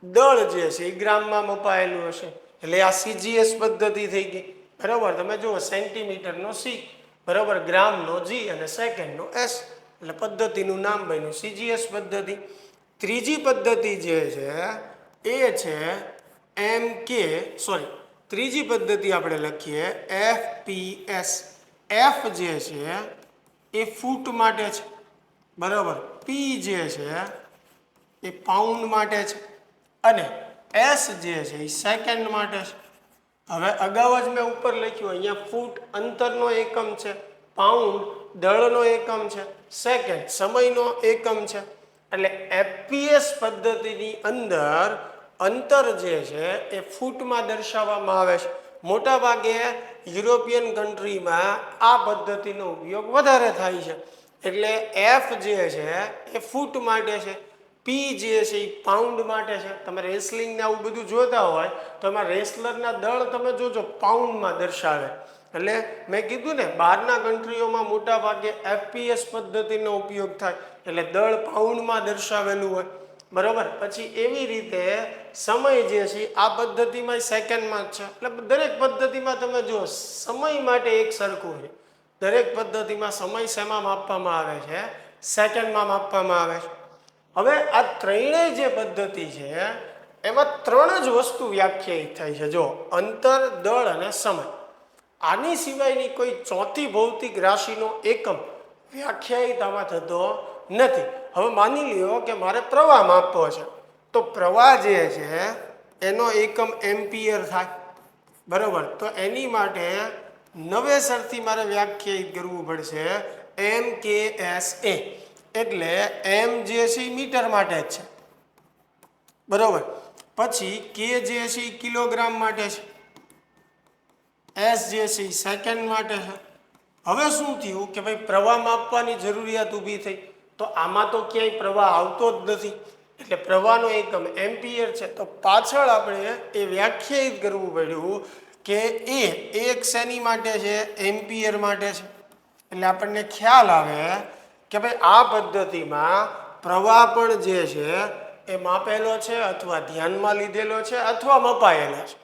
દળ જે છે એ ગ્રામમાં મપાયેલું હશે. એટલે આ CGS પદ્ધતિ થઈ ગઈ. બરાબર? તમે જુઓ સેન્ટીમીટરનો C, બરાબર, ગ્રામનો G અને સેકન્ડનો S. એટલે પદ્ધતિનું નામ બન્યું CGS પદ્ધતિ. ત્રીજી પદ્ધતિ જે છે એ છે ત્રીજી પદ્ધતિ આપણે લખીએ FPS. એફ જે છે એ ફૂટ માટે છે, બરાબર. પી જે છે એ પાઉન્ડ માટે છે અને એસ જે છે એ સેકન્ડ માટે છે. હવે અગાઉ જ મેં ઉપર લખ્યું, અહીંયા ફૂટ અંતરનો એકમ છે, પાઉન્ડ દળનો એકમ છે, સેકન્ડ સમયનો એકમ છે. એટલે એફપીએસ પદ્ધતિની અંદર અંતર જે છે એ ફૂટમાં દર્શાવવામાં આવે છે. મોટા ભાગે યુરોપિયન કન્ટ્રીમાં આ પદ્ધતિનો ઉપયોગ વધારે થાય છે. એટલે એફ જે છે એ ફૂટ માટે છે, પી જે છે એ પાઉન્ડ માટે છે. તમે રેસલિંગ ને આવું બધું જોતા હોય તો એમાં રેસલરના દળ તમે જોજો પાઉન્ડમાં દર્શાવે. એટલે મેં કીધું ને, બહારના કન્ટ્રીઓમાં મોટા ભાગે એફપીએસ પદ્ધતિનો ઉપયોગ થાય, એટલે દળ પાઉન્ડમાં દર્શાવેલું હોય, બરાબર. પછી એવી રીતે સમય જે છે આ પદ્ધતિમાં સેકન્ડમાં જ છે. એટલે દરેક પદ્ધતિમાં તમે જુઓ સમય માટે એક સરખું છે. દરેક પદ્ધતિમાં સમય શેમાં માપવામાં આવે છે? સેકન્ડમાં માપવામાં આવે છે. હવે આ ત્રણેય જે પદ્ધતિ છે એમાં ત્રણ જ વસ્તુ વ્યાખ્યાયિત થાય છે. જો અંતર, દળ અને સમય. આની સિવાયની કોઈ ચોથી ભૌતિક રાશિનો એકમ વ્યાખ્યાયિત આમાં થતો નથી. હવે માની લ્યો કે મારે પ્રવાહ માપવો છે, તો પ્રવાહ જે છે એનો એકમ એમ્પિયર થાય, બરાબર. તો એની માટે નવેસરથી મારે વ્યાખ્યાયિત કરવું પડશે MKSA. એટલે એમ જે છે એ મીટર માટે જ છે, બરાબર. પછી કે જે છે એ કિલોગ્રામ માટે છે, એસ જે છે એ સેકન્ડ માટે છે. હવે શું થયું કે ભાઈ પ્રવાહ માપવાની જરૂરિયાત ઊભી થઈ, તો આમાં તો ક્યાંય પ્રવાહ આવતો જ નથી, એટલે પ્રવાહનો એકમ એમ્પિયર છે. તો પાછળ આપણે એ વ્યાખ્યાયિત કરવું પડ્યું કે એ એક શેની માટે છે? એમ્પિયર માટે છે. એટલે આપણને ખ્યાલ આવે કે ભાઈ આ પદ્ધતિમાં પ્રવાહ પણ જે છે એ માપેલો છે અથવા ધ્યાનમાં લીધેલો છે અથવા મપાયેલો છે.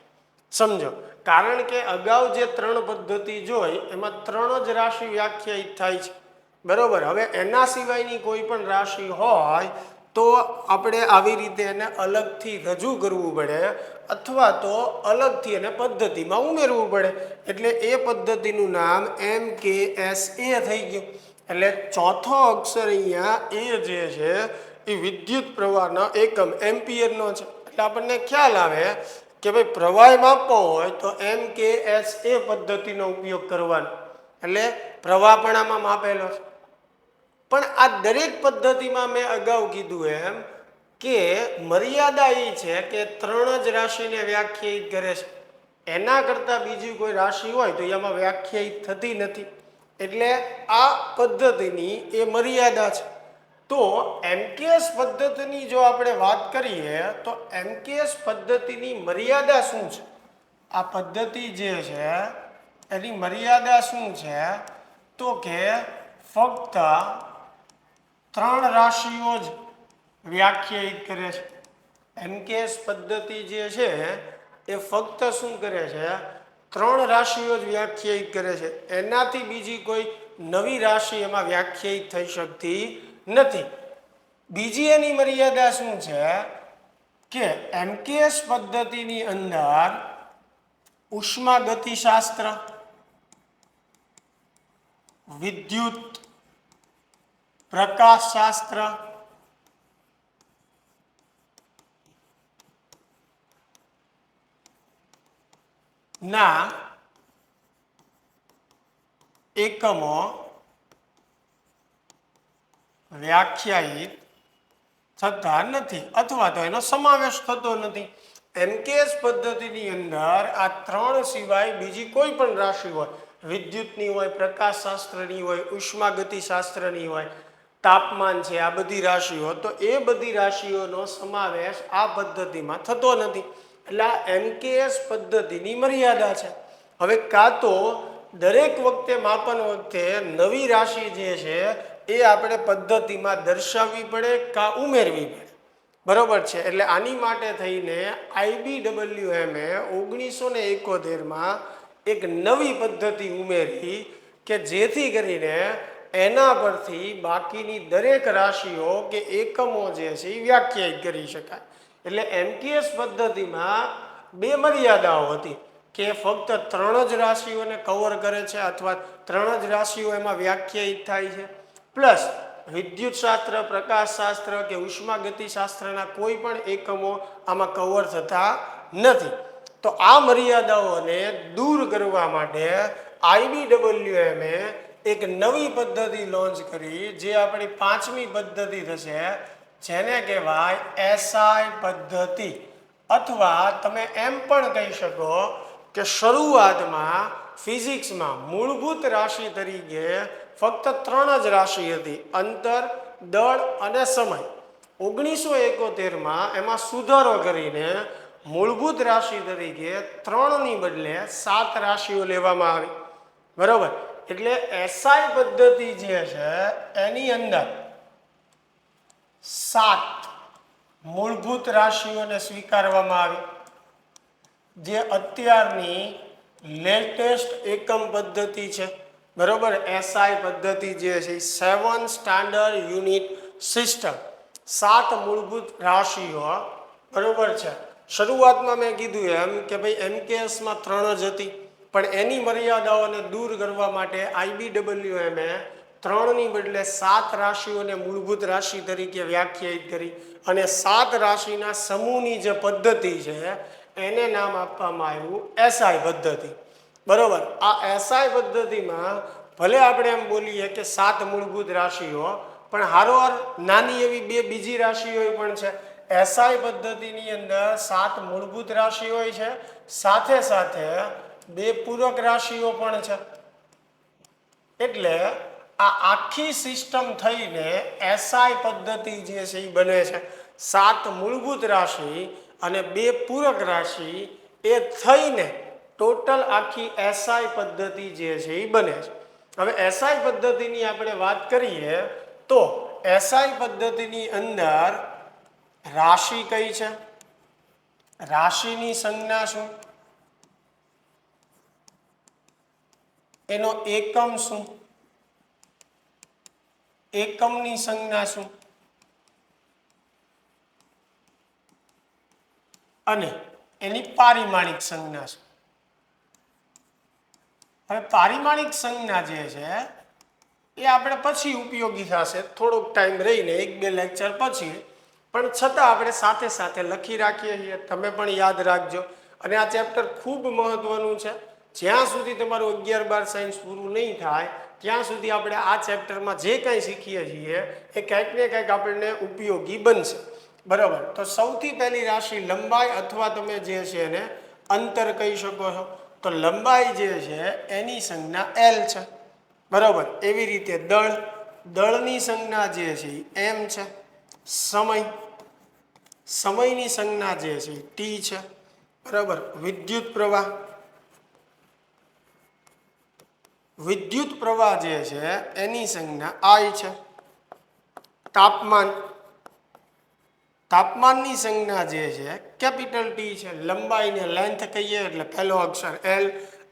સમજો, કારણ કે અગાઉ જે ત્રણ પદ્ધતિ જોઈ એમાં ત્રણ જ રાશિ વ્યાખ્યાયિત થાય છે, બરોબર. હવે એના સિવાયની કોઈ પણ રાશિ હોય તો આપણે આવી રીતે એને અલગથી રજૂ કરવું પડે અથવા તો અલગથી એને પદ્ધતિમાં ઉમેરવું પડે. એટલે એ પદ્ધતિનું નામ MKSA થઈ ગયું. એટલે ચોથો અક્ષર અહીંયા એ જે છે એ વિદ્યુત પ્રવાહનો એકમ એમ્પિયરનો છે. એટલે આપણને ખ્યાલ આવે કે ભાઈ પ્રવાહ માપવો હોય તો MKSA પદ્ધતિનો ઉપયોગ કરવાનો. એટલે પ્રવાહ પણ આમાં માપેલો છે. પણ આ દરેક પદ્ધતિમાં મેં અગાઉ કીધું એમ કે મર્યાદા એ છે કે ત્રણ જ રાશિને વ્યાખ્યાયિત કરે છે. એના કરતાં બીજી કોઈ રાશિ હોય તો એમાં વ્યાખ્યાયિત થતી નથી. એટલે આ પદ્ધતિની એ મર્યાદા છે. તો એમકેએસ પદ્ધતિની જો આપણે વાત કરીએ તો એમકેએસ પદ્ધતિની મર્યાદા શું છે? આ પદ્ધતિ જે છે એની મર્યાદા શું છે? તો કે ફક્ત ત્રણ રાશિઓ જ વ્યાખ્યાયિત કરે છે. એમકેએસ પદ્ધતિ જે છે એ ફક્ત શું કરે છે? ત્રણ રાશિઓ જ વ્યાખ્યાયિત કરે છે. એનાથી બીજી કોઈ નવી રાશિ એમાં વ્યાખ્યાયિત થઈ શકતી નથી. બીજી એની મર્યાદા શું છે કે એમકેએસ પદ્ધતિની અંદર ઉષ્મા ગતિશાસ્ત્ર, વિદ્યુત પ્રકાશશાસ્ત્ર, ના એકમો વ્યાખ્યાયિત થતા નથી અથવા તો એનો સમાવેશ થતો નથી. એમકેએસ પદ્ધતિની અંદર આ ત્રણ સિવાય બીજી કોઈ પણ રાશિ હોય, વિદ્યુતની હોય, પ્રકાશશાસ્ત્રની હોય, ઉષ્મા ગતિશાસ્ત્રની હોય, તાપમાન છે, આ બધી રાશિઓ, તો એ બધી રાશિઓનો સમાવેશ આ પદ્ધતિમાં થતો નથી. એટલે આ એમકેએસ પદ્ધતિની મર્યાદા છે. હવે કાં તો દરેક વખતે માપન વખતે નવી રાશિ જે છે એ આપણે પદ્ધતિમાં દર્શાવવી પડે કાં ઉમેરવી પડે, બરોબર છે. એટલે આની માટે થઈને IBWM 1971માં એક નવી પદ્ધતિ ઉમેરી કે જેથી કરીને એના પરથી બાકીની દરેક રાશિઓ કે એકમો જે છે એ વ્યાખ્યાયિત કરી શકાય. એટલે એમકેએસ પદ્ધતિમાં બે મર્યાદાઓ હતી કે ફક્ત 3 જ રાશિઓને કવર કરે છે અથવા 3 જ રાશિઓ એમાં વ્યાખ્યાયિત થાય છે, પ્લસ વિદ્યુત શાસ્ત્ર, પ્રકાશ શાસ્ત્ર કે ઉષ્માગતિ શાસ્ત્રના કોઈ પણ એકમો આમાં કવર થતા નથી. તો આ મર્યાદાઓને દૂર કરવા માટે IBWM એક નવી પદ્ધતિ લોન્ચ કરી, જે આપણી 5મી પદ્ધતિ થશે, જેને કહેવાય SI પદ્ધતિ. અથવા તમે એમ પણ કહી શકો કે શરૂઆતમાં ફિઝિક્સમાં મૂળભૂત રાશિ તરીકે ફક્ત 3 જ રાશિ હતી: અંતર, દળ અને સમય. 1971માં એમાં સુધારો કરીને મૂળભૂત રાશિ તરીકે 3ની બદલે 7 રાશિઓ લેવામાં આવી. બરોબર, એટલે SI પદ્ધતિ જે છે એની અંદર 7 મૂળભૂત રાશિઓને સ્વીકારવામાં આવી, જે અત્યારની લેટેસ્ટ એકમ પદ્ધતિ છે. બરોબર, SI પદ્ધતિ જે છે 7 સ્ટાન્ડર્ડ યુનિટ સિસ્ટમ, 7 મૂળભૂત રાશિઓ. બરોબર છે. શરૂઆતમાં મેં કીધું એમ કે ભાઈ MKSમાં 3 જ હતી, પણ એની મર્યાદાઓને દૂર કરવા માટે IBWM 3ની બદલે 7 રાશિઓને મૂળભૂત રાશિ તરીકે વ્યાખ્યાયિત કરી અને 7 રાશિના સમૂહની જે પદ્ધતિ છે એને નામ આપવામાં આવ્યું SI પદ્ધતિ. બરોબર, આ SI પદ્ધતિમાં ભલે આપણે એમ બોલીએ કે 7 મૂળભૂત રાશિઓ, પણ હારોહાર નાની એવી 2 બીજી રાશિઓ પણ છે. SI પદ્ધતિની અંદર 7 મૂળભૂત રાશિઓ છે, સાથે સાથે 2 પૂરક રાશિઓ પણ છે. એટલે આ આખી સિસ્ટમ થઈને SI પદ્ધતિ જે છે એ બને છે. 7 મૂળભૂત રાશિ અને 2 પૂરક રાશિ એ થઈને ટોટલ આખી SI પદ્ધતિ જે છે એ બને છે. હવે SI પદ્ધતિની આપણે વાત કરીએ તો SI પદ્ધતિની અંદર રાશિ કઈ છે, રાશિની સંજ્ઞા શું, એનો એકમ શું, એકમની સંજ્ઞા શું અને એની પારિમાણિક સંજ્ઞા શું. હવે પારિમાણિક સંજ્ઞા જે છે એ આપણે પછી ઉપયોગી થશે, થોડોક ટાઈમ રહીને 1-2 લેક્ચર પછી, પણ છતાં આપણે સાથે સાથે લખી રાખીએ છીએ. તમે પણ યાદ રાખજો. અને આ ચેપ્ટર ખૂબ મહત્વનું છે. જ્યાં સુધી તમારું 11-12 સાયન્સ પૂરું નહીં થાય ત્યાં સુધી આપણે આ ચેપ્ટરમાં જે કંઈ શીખીએ છીએ એ કંઈક ને કંઈક આપણને ઉપયોગી બનશે. બરાબર, તો સૌથી પહેલી રાશિ લંબાઈ, અથવા તમે જે છે એને અંતર કહી શકો છો. તો લંબાઈ જે છે એની સંજ્ઞા L છે. બરાબર, એવી રીતે દળની સંજ્ઞા જે છે એ M છે. સમયની સંજ્ઞા જે છે T છે. બરાબર, વિદ્યુત પ્રવાહ જે છે એની સંજ્ઞા I છે. તાપમાનની સંજ્ઞા જે છે કેપિટલ T છે. લંબાઈને લેન્થ કહીએ એટલે પહેલો અક્ષર L,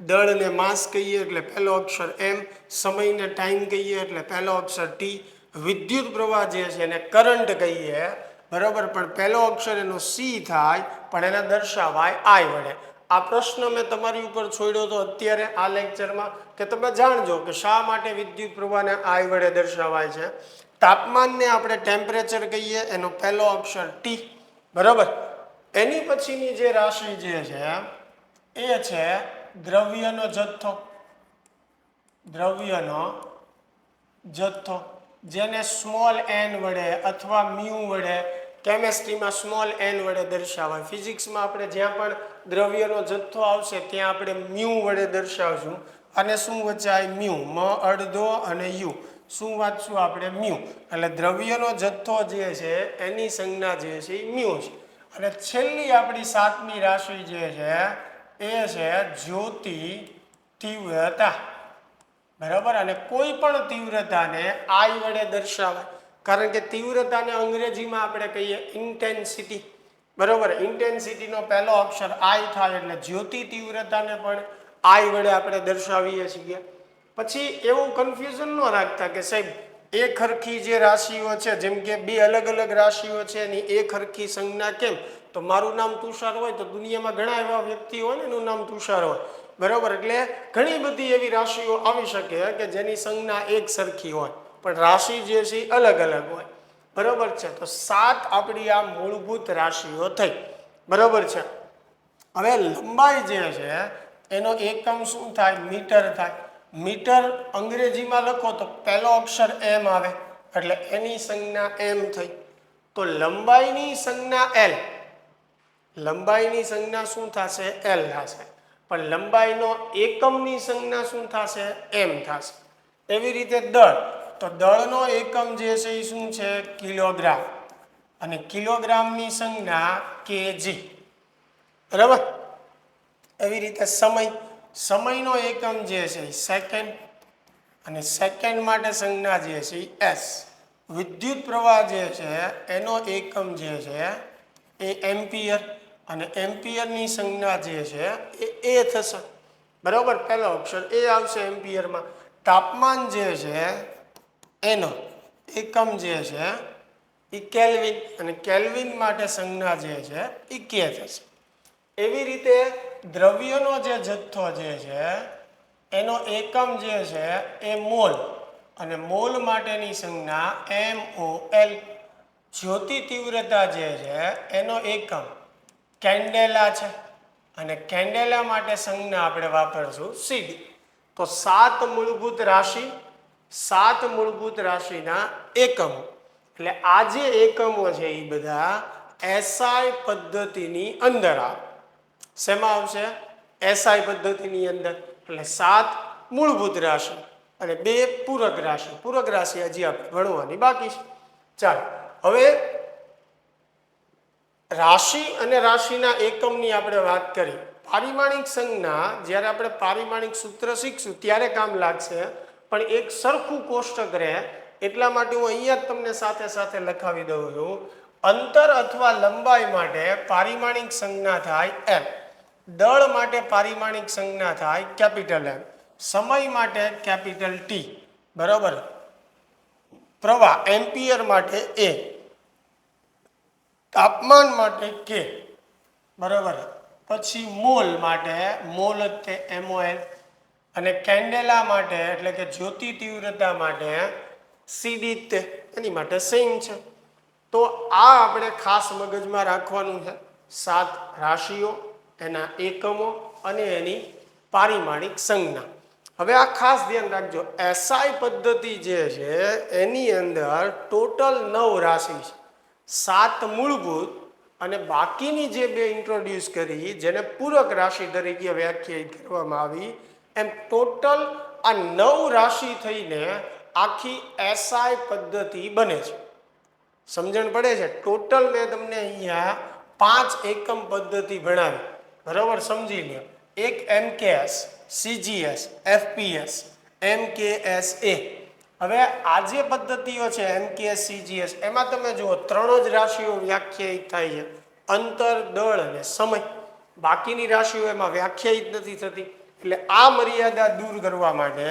દળને માસ કહીએ એટલે પહેલો અક્ષર M, સમયને ટાઈમ કહીએ એટલે પહેલો અક્ષર T, વિદ્યુત પ્રવાહ જે છે એને કરંટ કહીએ. બરાબર, પણ પહેલો અક્ષર એનો C થાય, પણ એને દર્શાવાય I વડે. આ પ્રશ્ન મેં તમારી ઉપર છોડ્યો હતો અત્યારે આ લેક્ચરમાં કે તમે જાણજો કે શા માટે વિદ્યુત પ્રવાહને I વડે દર્શાવાય છે. તાપમાનને આપણે ટેમ્પરેચર કહીએ, એનો પહેલો અક્ષર T. બરાબર, એની પછીની જે રાશિ જે છે એ છે દ્રવ્યનો જથ્થો, જેને સ્મોલ n વડે અથવા મ્યુ વડે, કેમેસ્ટ્રીમાં સ્મોલ n વડે દર્શાવાય. ફિઝિક્સમાં આપણે જ્યાં પણ દ્રવ્યનો જથ્થો આવશે ત્યાં આપણે મ્યુ વડે દર્શાવશું. અને શું વચાય? મ્યુ, મ અડધો અને યુ, શું વાંચશું આપણે? મ્યુ. એટલે દ્રવ્યનો જથ્થો જે છે એની સંજ્ઞા જે છે એ મ્યુ છે. અને છેલ્લી આપણી 7મી રાશિ જે છે એ છે જ્યોતિ તીવ્રતા. બરાબર, અને કોઈ પણ તીવ્રતાને I વડે દર્શાવાય, કારણ કે તીવ્રતાને અંગ્રેજીમાં આપણે કહીએ ઇન્ટેન્સિટી. બરાબર, ઇન્ટેન્સિટીનો પહેલો અક્ષર I થાય એટલે જ્યોતિ તીવ્રતાને પણ I વડે આપણે દર્શાવીએ છીએ. પછી એવું કન્ફ્યુઝન ન રાખતા કે સાહેબ એક હરખી જે રાશિઓ છે, જેમ કે 2 અલગ અલગ રાશિઓ છે એની એક હરખી સંજ્ઞા કેમ? તો તો મારું નામ તુષાર હોય તો દુનિયામાં ઘણા એવા વ્યક્તિ હોય ને એનું નામ તુષાર હોય, બરાબર. એટલે ઘણી બધી એવી રાશિઓ આવી શકે કે જેની સંજ્ઞા એક સરખી હોય પણ રાશિ જે છે એ અલગ અલગ હોય, બરાબર છે. તો 7 આપણી આ મૂળભૂત રાશિઓ થઈ, બરાબર છે. હવે લંબાઈ જે છે એનો એકમ શું થાય? મીટર થાય. મીટર અંગ્રેજીમાં લખો તો પહેલો અક્ષર એમ આવે એટલે એની સંજ્ઞા એમ થઈ. તો લંબાઈની સંજ્ઞા એલ, લંબાઈની સંજ્ઞા શું થશે? એલ થશે. પણ લંબાઈનો એકમની સંજ્ઞા શું થશે? એમ થશે. એવી રીતે દળ, તો દળનો એકમ જે છે એ શું છે? કિલોગ્રામ. અને કિલોગ્રામની સંજ્ઞા કેજી, બરાબર. એવી રીતે સમય, સમયનો એકમ જે છે એ સેકન્ડ અને સેકન્ડ માટે સંજ્ઞા જે છે એ એસ. વિદ્યુત પ્રવાહ જે છે એનો એકમ જે છે એ એમ્પિયર અને એમ્પિયરની સંજ્ઞા જે છે એ થશે, બરાબર. પહેલો અક્ષર એ આવશે એમ્પિયરમાં. તાપમાન જે છે એનો એકમ જે છે એ કેલ્વિન અને કેલ્વિન માટે સંજ્ઞા જે છે એ કે થશે. એવી રીતે દ્રવ્યનો જે જથ્થો જે છે એનો એકમ જે છે એ મોલ અને મોલ માટેની સંજ્ઞા MOL. જ્યોતિ તીવ્રતા જે છે એનો એકમ કેન્ડેલા છે અને કેન્ડેલા માટે સંજ્ઞા આપણે વાપરશું CD. તો 7 મૂળભૂત રાશિ, 7 મૂળભૂત રાશિના એકમો. એટલે આ જે એકમો છે એ બધા SI પદ્ધતિની અંદર આવે. શેમાં આવશે? SI પદ્ધતિની અંદર. એટલે 7 મૂળભૂત રાશિ અને 2 પૂરક રાશિ. પૂરક રાશિ હજી આપણે ભણવાની બાકી છે. ચાલો હવે રાશિ અને રાશિના એકમની આપણે વાત કરી. પારિમાણિક સંજ્ઞા જ્યારે આપણે પારિમાણિક સૂત્ર શીખશું ત્યારે કામ લાગશે, પણ એક સરખું કોષ્ટક રહે એટલા માટે હું અહીંયા જ તમને સાથે સાથે લખાવી દઉં છું. અંતર અથવા લંબાઈ માટે પારિમાણિક સંજ્ઞા થાય એમ. દળ માટે પારિમાણિક સંજ્ઞા થાય કેપિટલ એમ. સમય માટે કેપિટલ ટી, બરાબર. પ્રવાહ એમ્પિયર માટે એ. તાપમાન માટે કે, બરાબર. પછી મોલ માટે મોલ તે MOL અને કેન્ડેલા માટે એટલે કે જ્યોતિ તીવ્રતા માટે CD તે એની માટે સેમ છે. તો આ આપણે ખાસ મગજમાં રાખવાનું છે. 7 રાશિઓ, એના એકમો અને એની પારિમાણિક સંજ્ઞા. હવે આ ખાસ ધ્યાન રાખજો, SI પદ્ધતિ જે છે એની અંદર ટોટલ 9 રાશિ છે. 7 મૂળભૂત અને બાકીની જે 2 ઇન્ટ્રોડ્યુસ કરી જેને પૂરક રાશિ તરીકે વ્યાખ્યાયિત કરવામાં આવી, એમ ટોટલ આ 9 રાશિ થઈને આખી SI પદ્ધતિ બને છે. સમજણ પડે છે? ટોટલ મેં તમને અહીંયા 5 એકમ પદ્ધતિ ભણાવી, બરાબર. સમજી લો. એક MKS, CGS, FPS, MKSA. હવે આ જે પદ્ધતિઓ છે MKS, CGS, એમાં તમે જુઓ 3 જ રાશિઓ વ્યાખ્યાયિત થાય છે: અંતર, દળ અને સમય. બાકીની રાશિઓ એમાં વ્યાખ્યાયિત નથી થતી. એટલે આ મર્યાદા દૂર કરવા માટે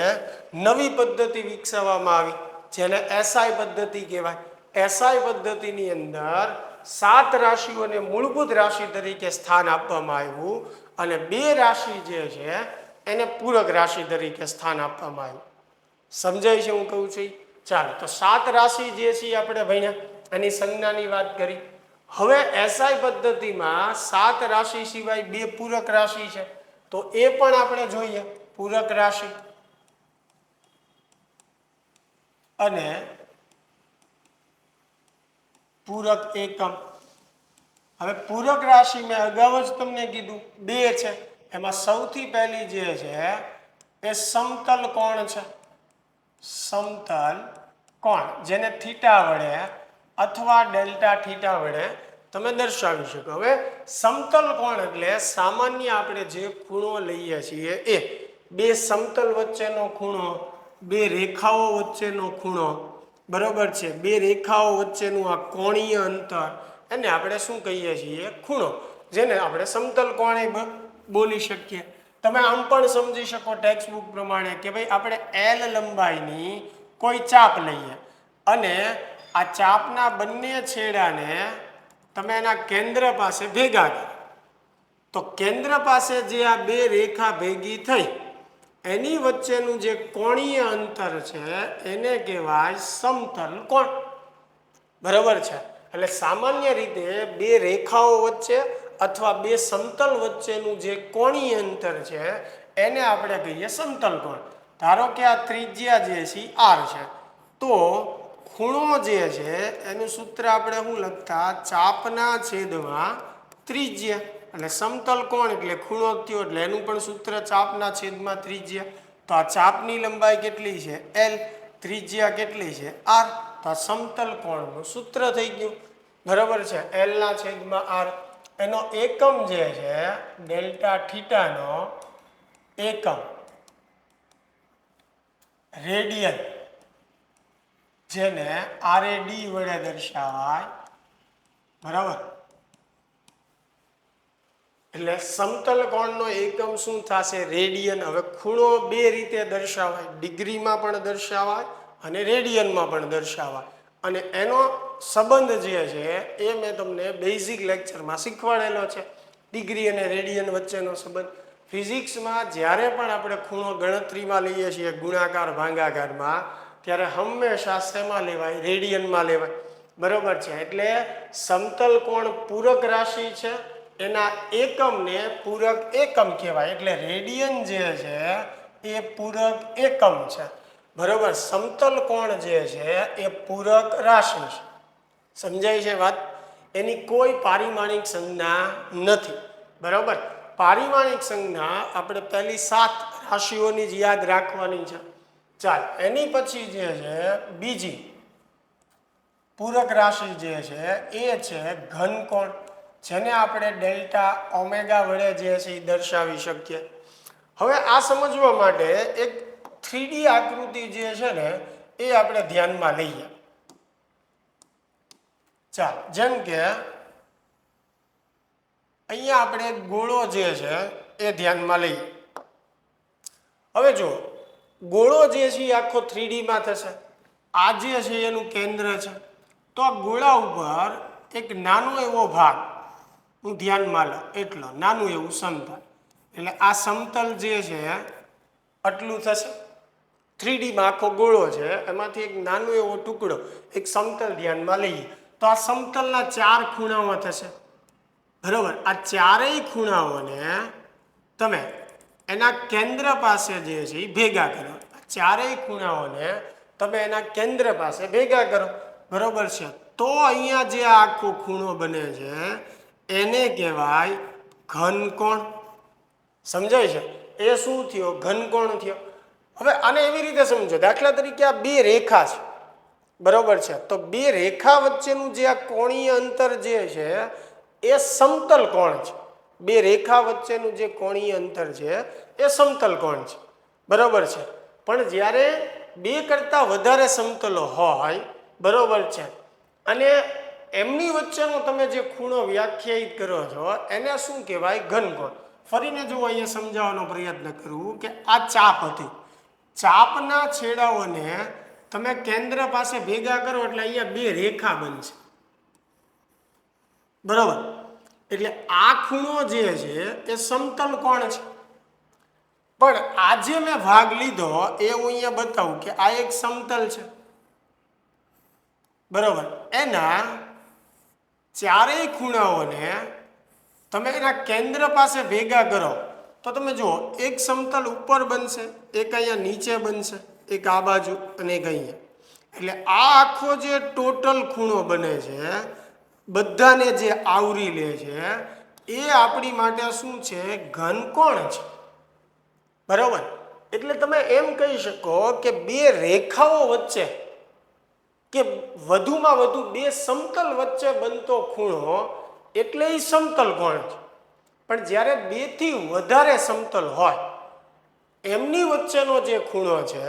નવી પદ્ધતિ વિકસાવવામાં આવી જેને SI પદ્ધતિ કહેવાય. SI પદ્ધતિની અંદર 7 રાશિઓને મૂળભૂત રાશિ તરીકે સ્થાન આપવામાં આવ્યું અને 2 રાશિ જે છે એને પૂરક રાશિ તરીકે સ્થાન આપવામાં આવ્યું. સમજાય છે હું કહું છું? ચાલો, તો 7 રાશિ જે છે આપણે ભણ્યા, એની સંજ્ઞાની વાત કરી. હવે SI પદ્ધતિમાં 7 રાશિ સિવાય 2 પૂરક રાશિ છે, તો એ પણ આપણે જોઈએ. પૂરક રાશિ અને પૂરક એકમ. હવે પૂરક રાશિ મેં અગાઉ જ તમને કીધું 2 છે. એમાં સૌથી પહેલી જે છે એ સમતલ કોણ છે. સમતલ કોણ, જેને થીટા વડે અથવા ડેલ્ટા થીટા વડે તમે દર્શાવી શકો. હવે સમતલ કોણ એટલે સામાન્ય આપણે જે ખૂણો લઈએ છીએ એ 2 સમતલ વચ્ચેનો ખૂણો, 2 રેખાઓ વચ્ચેનો ખૂણો, બરોબર છે. 2 રેખાઓ વચ્ચેનું આ કોણીય અંતર, એને આપણે શું કહીએ છીએ? ખૂણો, જેને આપણે સમતલ કોણે બોલી શકીએ. તમે આમ પણ સમજી શકો ટેક્સ્ટ બુક પ્રમાણે કે ભાઈ આપણે L લંબાઈની કોઈ ચાપ લઈએ અને આ ચાપના બંને છેડાને તમે એના કેન્દ્ર પાસે ભેગા કરો તો કેન્દ્ર પાસે જે આ બે રેખા ભેગી થઈ એની વચ્ચેનું જે કોણીય અંતર છે એને કહેવાય સમતલ કોણ. બરાબર છે. એટલે સામાન્ય રીતે બે રેખાઓ વચ્ચે અથવા બે સમતલ વચ્ચેનું જે કોણીય અંતર છે એને આપણે કહીએ સમતલ કોણ. ધારો કે આ ત્રિજ્યા જે છે આર છે તો ખૂણો જે છે એનું સૂત્ર આપણે શું લખતા ચાપના છેદમાં ત્રિજ્યા. એટલે સમતલ કોણ એટલે ખૂણો થયો એટલે એનું પણ સૂત્ર ચાપના છેદમાં ત્રિજ્યા. તો આ ચાપની લંબાઈ કેટલી છે એલ, ત્રિજ્યા કેટલી છે આર. તો આ સમતલ કોણનું સૂત્ર થઈ ગયું. બરાબર છે. એલના છેદમાં આર. એનો એકમ જે છે ડેલ્ટા થીટાનો એકમ રેડિયન જેને RAD વડે દર્શાવાય. બરાબર. એટલે સમતલ કોણનો એકમ શું થશે રેડિયન. હવે ખૂણો બે રીતે દર્શાવાય, ડિગ્રીમાં પણ દર્શાવાય અને રેડિયનમાં પણ દર્શાવાય. અને એનો સંબંધ જે છે એ મેં તમને બેઝિક લેક્ચરમાં શીખવાડેલો છે, ડિગ્રી અને રેડિયન વચ્ચેનો સંબંધ. ફિઝિક્સમાં જ્યારે પણ આપણે ખૂણો ગણતરીમાં લઈએ છીએ ગુણાકાર ભાગાકારમાં ત્યારે હંમેશા શેમાં લેવાય રેડિયનમાં લેવાય. બરાબર છે. એટલે સમતલ કોણ પૂરક રાશિ છે, એના એકમને પૂરક એકમ કહેવાય. એટલે રેડિયન જે છે એ પૂરક એકમ છે. બરાબર. સમતલ કોણ જે છે એ પૂરક રાશિ છે. સમજાય છે વાત? એની કોઈ પારિમાણિક સંજ્ઞા નથી. બરાબર. પારિમાણિક સંજ્ઞા આપણે પહેલી 7 રાશિઓની જ યાદ રાખવાની છે. ચાલ, એની પછી જે છે બીજી પૂરક રાશિ જે છે એ છે ઘનકોણ, જેને આપણે ડેલ્ટા ઓમેગા વડે જે છે એ દર્શાવી શકીએ. હવે આ સમજવા માટે એક 3D આકૃતિ જે છે ને એ આપણે ધ્યાનમાં લઈએ. ચાલ, જેમ કે અહીંયા આપણે ગોળો જે છે એ ધ્યાનમાં લઈએ. હવે જો ગોળો જે છે એ આખો 3D માં થશે. આ જે છે એનું કેન્દ્ર છે. તો આ ગોળા ઉપર એક નાનો એવો ભાગ હું ધ્યાનમાં લઉં, એટલો નાનું એવું સમતલ. એટલે આ સમતલ જે છે આટલું થશે. 3D માં આખો ગોળો છે, એમાંથી એક નાનો એવો ટુકડો, એક સમતલ ધ્યાનમાં લઈએ. તો આ સમતલના 4 ખૂણાઓ થશે. બરાબર. આ ચારેય ખૂણાઓને તમે એના કેન્દ્ર પાસે જે છે એ ભેગા કરો. ચારેય ખૂણાઓને તમે એના કેન્દ્ર પાસે ભેગા કરો. બરાબર છે. તો અહીંયા જે આખો ખૂણો બને છે એને કહેવાય ઘનકોણ. સમજાય છે? એ શું થયો? ઘનકોણ થયો. હવે આને એવી રીતે સમજો, દાખલા તરીકે આ બે રેખા છે. બરાબર છે. તો બે રેખા વચ્ચેનું જે આ કોણીય અંતર જે છે એ સમતલ કોણ છે. બે રેખા વચ્ચેનું જે કોણીય અંતર છે એ સમતલ કોણ છે. બરાબર છે. પણ જ્યારે બે કરતાં વધારે સમતલો હોય, બરાબર છે, અને એમની વચ્ચેનો તમે જે ખૂણો વ્યાખ્યાયિત કરો છો એને શું કહેવાય? ઘનકોણ. ફરીને જો અહીંયા સમજાવવાનો પ્રયત્ન કરું કે આ ચાપ હતી. ચાપના છેડાઓને તમે કેન્દ્ર પાસે ભેગા કરો એટલે અહીંયા બે રેખા બનશે. બરાબર. એટલે આ ખૂણો જે છે એ સમતલ કોણ છે. પણ આજે મેં ભાગ લીધો એ હું અહીંયા બતાવું કે આ એક સમતલ છે. બરાબર. એના ચારેય ખૂણાઓને તમે એના કેન્દ્ર પાસે ભેગા કરો તો તમે જુઓ એક સમતલ ઉપર બનશે, એક અહીંયા નીચે બનશે, એક આ બાજુ અને એક અહીંયા. એટલે આ આખો જે ટોટલ ખૂણો બને છે, બધાને જે આવરી લે છે, એ આપણી માટે શું છે? ઘનકોણ છે. બરાબર. એટલે તમે એમ કહી શકો કે બે રેખાઓ વચ્ચે કે વધુમાં વધુ બે સમતલ વચ્ચે બનતો ખૂણો એટલે એ સમતલ કોણ છે. પણ જ્યારે 2 થી વધારે સમતલ હોય એમની વચ્ચેનો જે ખૂણો છે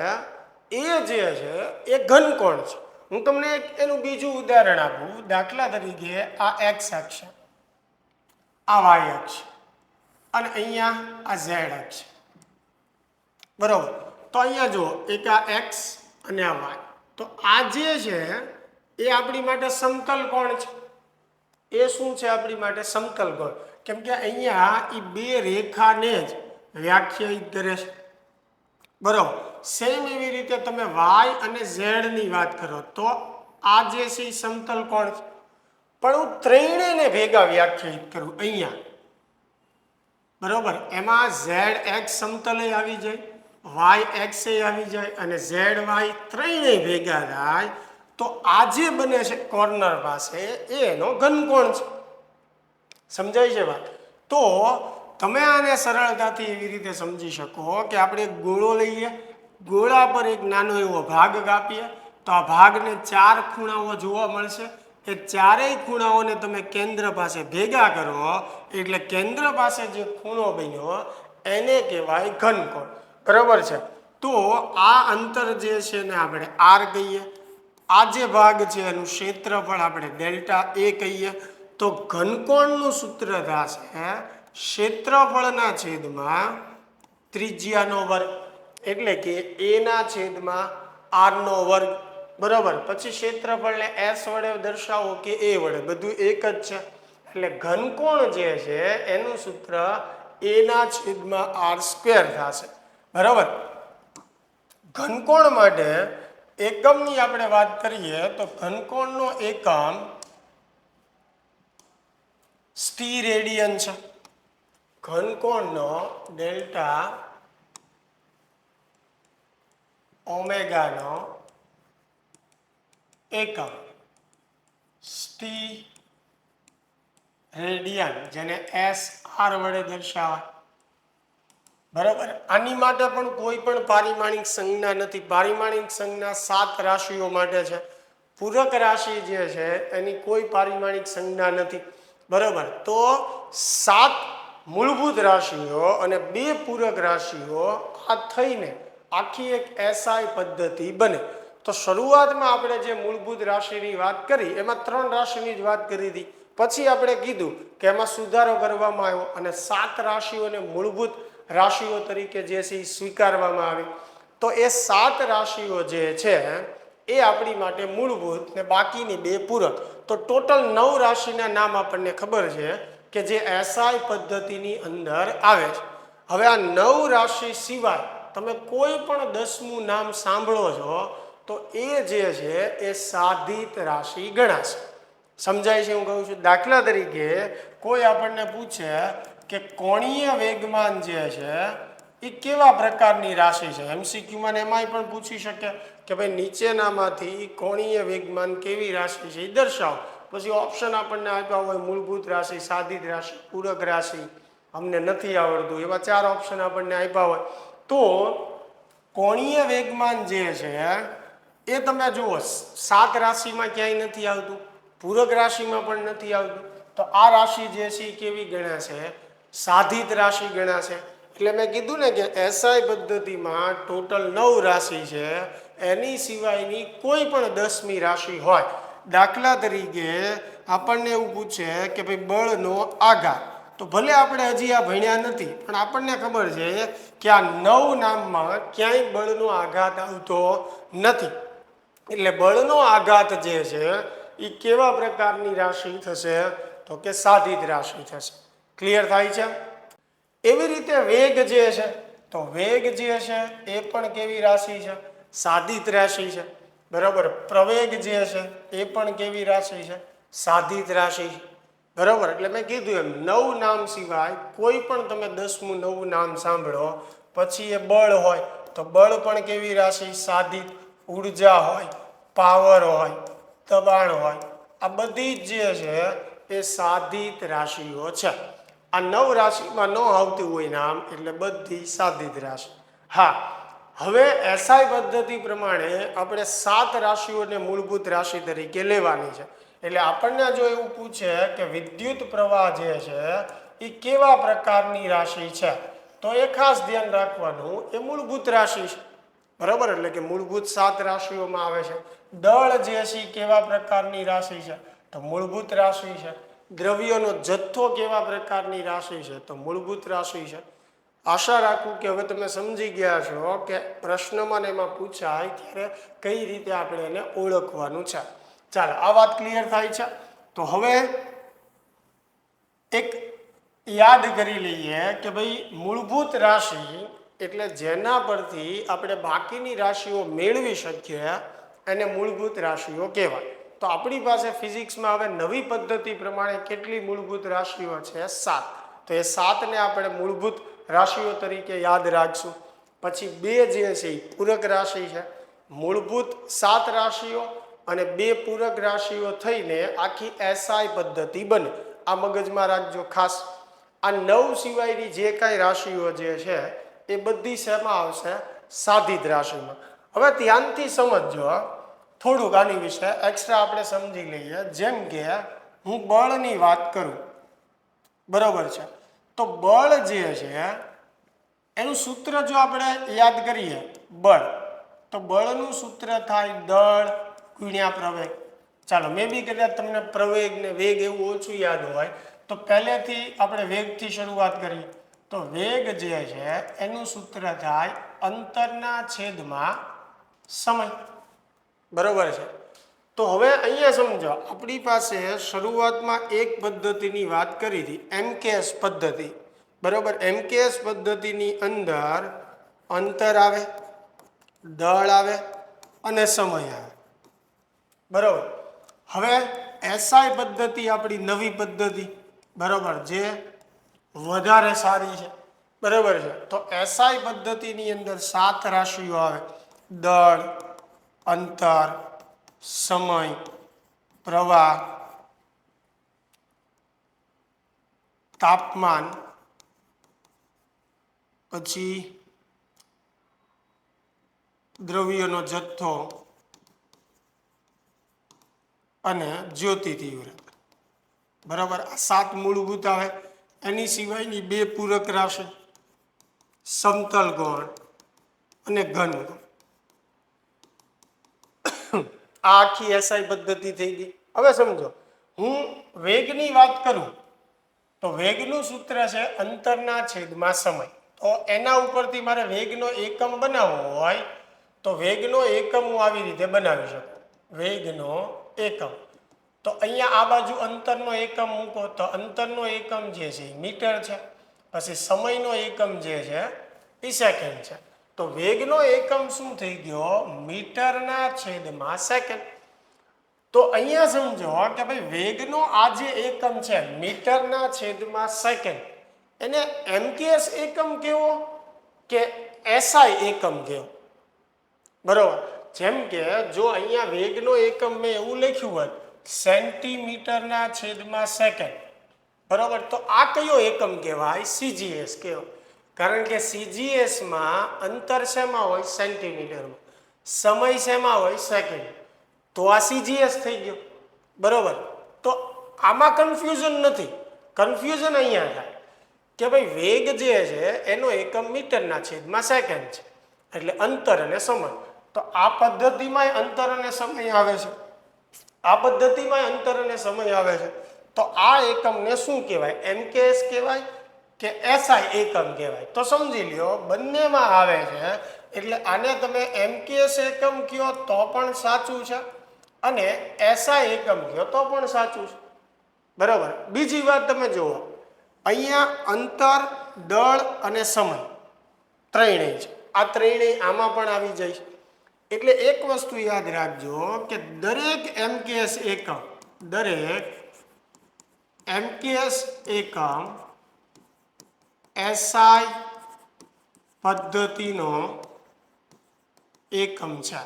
એ જે છે એ ઘનકોણ છે. હું તમને એનું બીજું ઉદાહરણ આપું. દાખલા તરીકે આ એક્સ અક્ષ, આ વાય અક્ષ અને અહીંયા આ ઝેડ અક્ષ. બરાબર. તો અહીંયા જુઓ, એક આ એક્સ અને આ વાય. તો આ જે છે એ આપણી માટે સમતલ કોણ છે. એ શું છે આપણી માટે સમતલ કોણ, કેમ કે અહીંયા એ બે રેખાને જ વ્યાખ્યાયિત કરે છે, બરોબર. સેમ એવી રીતે તમે વાય અને ઝેડ ની વાત કરો તો આ જે છે એ સમતલ કોણ છે, પણ હું ત્રણેયને ભેગા વ્યાખ્યાયિત કરું અહીંયા, બરોબર. એમાં ઝેડ એક્સ સમતલે આવી જાય, વાય એક્સ એ આવી જાય અને ઝેડ વાય ત્રણેય ભેગા થાય તો આ જે બને છે કોર્નર પાસે એનો ઘનકોણ છે. સમજાય છે વાત? તો તમે આને સરળતાથી એવી રીતે સમજી શકો કે આપણે એક ગોળો લઈએ, ગોળા પર એક નાનો એવો ભાગ કાપીએ તો આ ભાગને ચાર ખૂણાઓ જોવા મળશે. એ ચારેય ખૂણાઓને તમે કેન્દ્ર પાસે ભેગા કરો એટલે કેન્દ્ર પાસે જે ખૂણો બન્યો એને કહેવાય ઘનકોણ, બરાબર છે. તો આ અંતર જે છે ને આપણે આર કહીએ, આ જે ભાગ છે એનું ક્ષેત્રફળ આપણે ડેલ્ટા એ કહીએ. તો ઘનકોણનું સૂત્ર થશે ક્ષેત્રફળના છેદમાં ત્રિજ્યાનો વર્ગ, એટલે કે એ ના છેદમાં આર નો વર્ગ, બરાબર. પછી ક્ષેત્રફળને એસ વડે દર્શાવો કે એ વડે, બધું એક જ છે. એટલે ઘનકોણ જે છે એનું સૂત્ર એ ના છેદમાં આર સ્ક્વેર થશે, બરાબર. ઘનકોણ માટે એકમની આપણે વાત કરીએ તો ઘનકોણનો એકમ સ્ટી રેડિયન છે. ઘનકોણનો ડેલ્ટા ઓમેગાનો એકમ સ્ટી રેડિયન, જેને એસ આર વડે દર્શાવાય, બરાબર. આની માટે પણ કોઈ પણ પારિમાણિક સંજ્ઞા નથી. પારિમાણિક સંજ્ઞા 7 રાશિઓ માટે છે. પૂરક રાશિ જે છે એની કોઈ પારિમાણિક સંજ્ઞા નથી, બરાબર. તો 7 મૂળભૂત રાશિઓ અને 2 પૂરક રાશિઓ આ થઈને આખી એક એસઆઈ પદ્ધતિ બને. તો શરૂઆતમાં આપણે જે મૂળભૂત રાશિની વાત કરી એમાં 3 રાશિની જ વાત કરી હતી. પછી આપણે કીધું કે એમાં સુધારો કરવામાં આવ્યો અને 7 રાશિઓને મૂળભૂત રાશિઓ તરીકે જે છે એ સ્વીકારવામાં આવી. તો એ 7 રાશિઓ જે છે એ આપણી માટે મૂળભૂત ને બાકીની 2 પૂરક, તો ટોટલ 9 રાશિના નામ આપણને ખબર છે કે જે એસઆઈ પદ્ધતિની અંદર આવે છે. હવે આ 9 રાશિ સિવાય તમે કોઈ પણ 10મું નામ સાંભળો છો તો એ જે છે એ સાધિત રાશિ ગણાશે. સમજાય છે હું કહું છું? દાખલા તરીકે કોઈ આપણને પૂછે કે કોણીય વેગમાન જે છે એ કેવા પ્રકારની રાશિ છે, એમસીક્યુમાં એમાંય પણ પૂછી શકે કે ભાઈ નીચેનામાંથી કોણીય વેગમાન કેવી રાશિ છે એ દર્શાવો. પછી ઓપ્શન આપણને આપ્યા હોય મૂળભૂત રાશિ, સાધિત રાશિ, પૂરક રાશિ, અમને નથી આવડતું, એવા 4 ઓપ્શન આપણને આપ્યા હોય. તો કોણીય વેગમાન જે છે એ તમે જુઓ 7 રાશિમાં ક્યાંય નથી આવતું, પૂરક રાશિમાં પણ નથી આવતું. તો આ રાશિ જે છે એ કેવી ગણાશે? સાધિત રાશિ ગણાશે. એટલે મેં કીધું ને કે એસઆઈ પદ્ધતિમાં ટોટલ 9 રાશિ છે, એની સિવાયની કોઈ પણ 10મી રાશિ હોય. દાખલા તરીકે આપણને એવું પૂછે કે ભાઈ બળનો આઘાત, તો ભલે આપણે હજી આ ભણ્યા નથી પણ આપણને ખબર છે કે આ 9 નામમાં ક્યાંય બળનો આઘાત આવતો નથી. એટલે બળનો આઘાત જે છે એ કેવા પ્રકારની રાશિ થશે? તો કે સાધિત રાશિ થશે. ક્લિયર થાય છે? એવી રીતે વેગ જે છે તો વેગ જે છે એ પણ કેવી રાશિ છે? સાધિત રાશિ છે, બરાબર. પ્રવેગ જે છે એ પણ કેવી રાશિ છે? સાધિત રાશિ છે, બરાબર. એટલે મેં કીધું એમ 9 નામ સિવાય કોઈ પણ તમે 10મું નવું નામ સાંભળો પછી એ બળ હોય તો બળ પણ કેવી રાશિ? સાધિત. ઉર્જા હોય, પાવર હોય, દબાણ હોય, આ બધી જ જે છે એ સાધિત રાશિઓ છે. આ 9 રાશિમાં ન આવતું હોય નામ એટલે બધી સાધિત રાશિ. હા, હવે એસઆઈ પદ્ધતિ પ્રમાણે આપણે 7 રાશિઓને મૂળભૂત રાશિ તરીકે લેવાની છે. એટલે આપણને જો એવું પૂછે કે વિદ્યુત પ્રવાહ જે છે એ કેવા પ્રકારની રાશિ છે તો એ ખાસ ધ્યાન રાખવાનું, એ મૂળભૂત રાશિ છે, બરાબર. એટલે કે મૂળભૂત 7 રાશિઓમાં આવે છે. દળ જે છે કેવા પ્રકારની રાશિ છે તો મૂળભૂત રાશિ છે. દ્રવ્યોનો જથ્થો કેવા પ્રકારની રાશિ છે તો મૂળભૂત રાશિ છે. આશા રાખું કે હવે તમે સમજી ગયા છો કે પ્રશ્નમાં એમાં પૂછાય ત્યારે કઈ રીતે આપણે એને ઓળખવાનું છે. ચાલો, આ વાત ક્લિયર થાય છે. તો હવે એક યાદ કરી લઈએ કે ભાઈ મૂળભૂત રાશિ એટલે જેના પરથી આપણે બાકીની રાશિઓ મેળવી શકીએ એને મૂળભૂત રાશિઓ કહેવાય. તો આપણી પાસે ફિઝિક્સમાં હવે નવી પદ્ધતિ પ્રમાણે કેટલી મૂળભૂત રાશિઓ છે? 7. તો એ 7ને આપણે મૂળભૂત રાશિઓ તરીકે યાદ રાખશું. પછી 2 જે છે એ પૂરક રાશિ છે. મૂળભૂત 7 રાશિઓ અને 2 પૂરક રાશિઓ થઈને આખી એસઆઈ પદ્ધતિ બને. આ મગજમાં રાખજો ખાસ. આ 9 સિવાયની જે કાંઈ રાશિઓ જે છે એ બધી શેમાં આવશે? સાધિત રાશિમાં. હવે ધ્યાનથી સમજજો, થોડુંક આની વિશે એક્સ્ટ્રા આપણે સમજી લઈએ. જેમ કે હું બળની વાત કરું, બરોબર છે, તો બળ જે છે એનું સૂત્ર જો આપણે યાદ કરીએ, બળ, તો બળનું સૂત્ર થાય દળ ગુણ્યા પ્રવેગ. ચાલો મે બી કદાચ તમને પ્રવેગ ને વેગ એવું ઓછું યાદ હોય તો પહેલેથી આપણે વેગથી શરૂઆત કરીએ. તો વેગ જે છે એનું સૂત્ર થાય અંતરના છેદમાં સમય. બરોબર છે. તો હવે અહીંયા સમજો, આપણી પાસે શરૂઆતમાં એક પદ્ધતિની વાત કરી હતી, એમકેએસ પદ્ધતિ. બરોબર, એમકેએસ પદ્ધતિની અંદર અંતર આવે, દળ આવે અને સમય આવે. બરોબર. હવે એસઆઈ પદ્ધતિ આપણી નવી પદ્ધતિ, બરોબર, જે વધારે સારી છે. બરોબર છે. તો એસઆઈ પદ્ધતિની અંદર 7 રાશિઓ આવે: દળ, અંતર, સમય, પ્રવાહ, તાપમાન, પછી દ્રવ્યનો જથ્થો અને જ્યોતિ તીવ્રતા. બરાબર, આ 7 મૂળભૂત આવે. એની સિવાયની 2 પૂરક રાશિ, સમતલ ગૌણ અને ઘન ગૌણ. આ આખી એસઆઈ પદ્ધતિ થઈ ગઈ. હવે સમજો, હું વેગની વાત કરું તો વેગનું સૂત્ર છે અંતરના છેદમાં સમય. તો એના ઉપરથી મારે વેગનો એકમ બનાવવો હોય તો વેગનો એકમ હું આવી રીતે બનાવી શકું. વેગનો એકમ, તો અહીંયા આ બાજુ અંતરનો એકમ મૂકો તો અંતરનો એકમ જે છે એ મીટર છે. પછી સમયનો એકમ જે છે એ સેકન્ડ છે. તો વેગનો એકમ શું થઈ ગયો? મીટરના છેદમાં સેકન્ડ. તો અહીંયા સમજો કે ભાઈ વેગનો આ જે એકમ છે મીટરના છેદમાં સેકન્ડ, એને એમકેએસ એકમ કેવો કે એસઆઈ એકમ કેવો? બરોબર. જેમ કે જો અહીંયા વેગનો એકમ મેં એવું લખ્યું હોય સેન્ટીમીટરના છેદમાં સેકન્ડ, બરોબર, તો આ કયો એકમ કહેવાય? સીજીએસ કહેવાય. કારણ કે સીજીએસમાં અંતર શેમાં હોય? સેન્ટીમીટરમાં. સમય શેમાં હોય? સેકન્ડ. તો આ સીજીએસ થઈ ગયો. બરોબર. તો આમાં કન્ફ્યુઝન નથી. કન્ફ્યુઝન અહીંયા થાય કે ભાઈ વેગ જે છે એનો એકમ મીટરના છેદમાં સેકન્ડ છે, એટલે અંતર અને સમય. તો આ પદ્ધતિમાં અંતર અને સમય આવે છે, આ પદ્ધતિમાં અંતર અને સમય આવે છે. તો આ એકમને શું કહેવાય? એમકેએસ કહેવાય કે એસઆઈ એકમ કહેવાય? તો સમજી લ્યો બંનેમાં આવે છે. એટલે આને તમે એમકેએસ એકમ કહો તો પણ સાચું છે અને એસઆઈ એકમ કહો તો પણ સાચું છે. બરાબર. બીજી વાત તમે જુઓ, અહીંયા અંતર, દળ અને સમય ત્રણેય છે. આ ત્રણેય આમાં પણ આવી જાય છે. એટલે એક વસ્તુ યાદ રાખજો કે દરેક એમકેએસ એકમ, દરેક એમકેએસ એકમ એસઆઈ પદ્ધતિનો એકમ છે.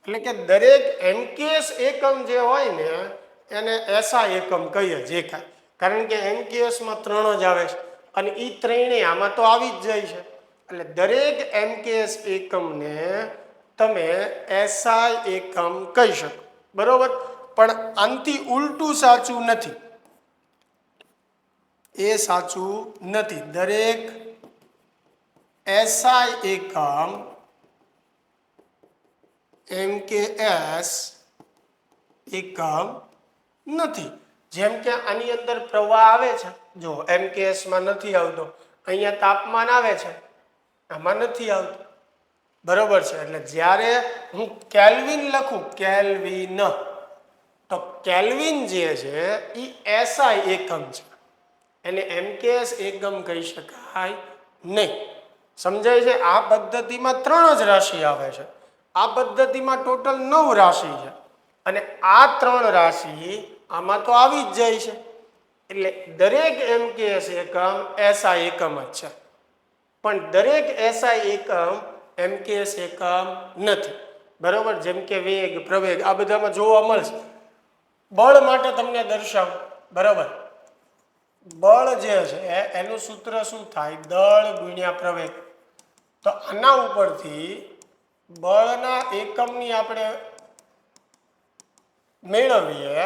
એટલે કે દરેક એમકેએસ એકમ જે હોય ને એને એસઆઈ એકમ કહીએ જે કાંઈ. કારણ કે એમકેએસમાં 3 જ આવે છે અને એ ત્રણેય આમાં તો આવી જ જાય છે. એટલે દરેક એમકેએસ એકમને તમે એસઆઈ એકમ કહી શકો. બરોબર. પણ આનાથી ઉલટું સાચું નથી, એ સાચું નથી. દરેક એસઆઈ એકમ એમકેએસ એકમ નથી. જેમ કે આની અંદર પ્રવાહ આવે છે, જો એમકેએસમાં નથી આવતો. અહીંયા તાપમાન આવે છે, આમાં નથી આવતું. બરોબર છે. એટલે જ્યારે હું કેલ્વિન લખું, કેલ્વિન, તો કેલ્વિન જે છે એ એસઆઈ એકમ છે. એને MKS એકમ કહી શકાય નહીં. સમજાય છે? આ પદ્ધતિમાં 3 જ રાશિ આવે છે. આ પદ્ધતિમાં ટોટલ 9 રાશિ છે અને આ 3 રાશિ આમાં તો આવી જ જાય છે. એટલે દરેક MKS એકમ SI એકમ જ છે, પણ દરેક SI એકમ MKS એકમ નથી. બરોબર? જેમ કે વેગ, પ્રવેગ આ બધામાં જોવા મળશે. બળ માટે તમને દર્શાવું. બરોબર? બળ જે છે એનું સૂત્ર શું થાય? દળ ગુણ્યા પ્રવેગ. તો આના ઉપરથી બળના એકમની આપણે મેળવીએ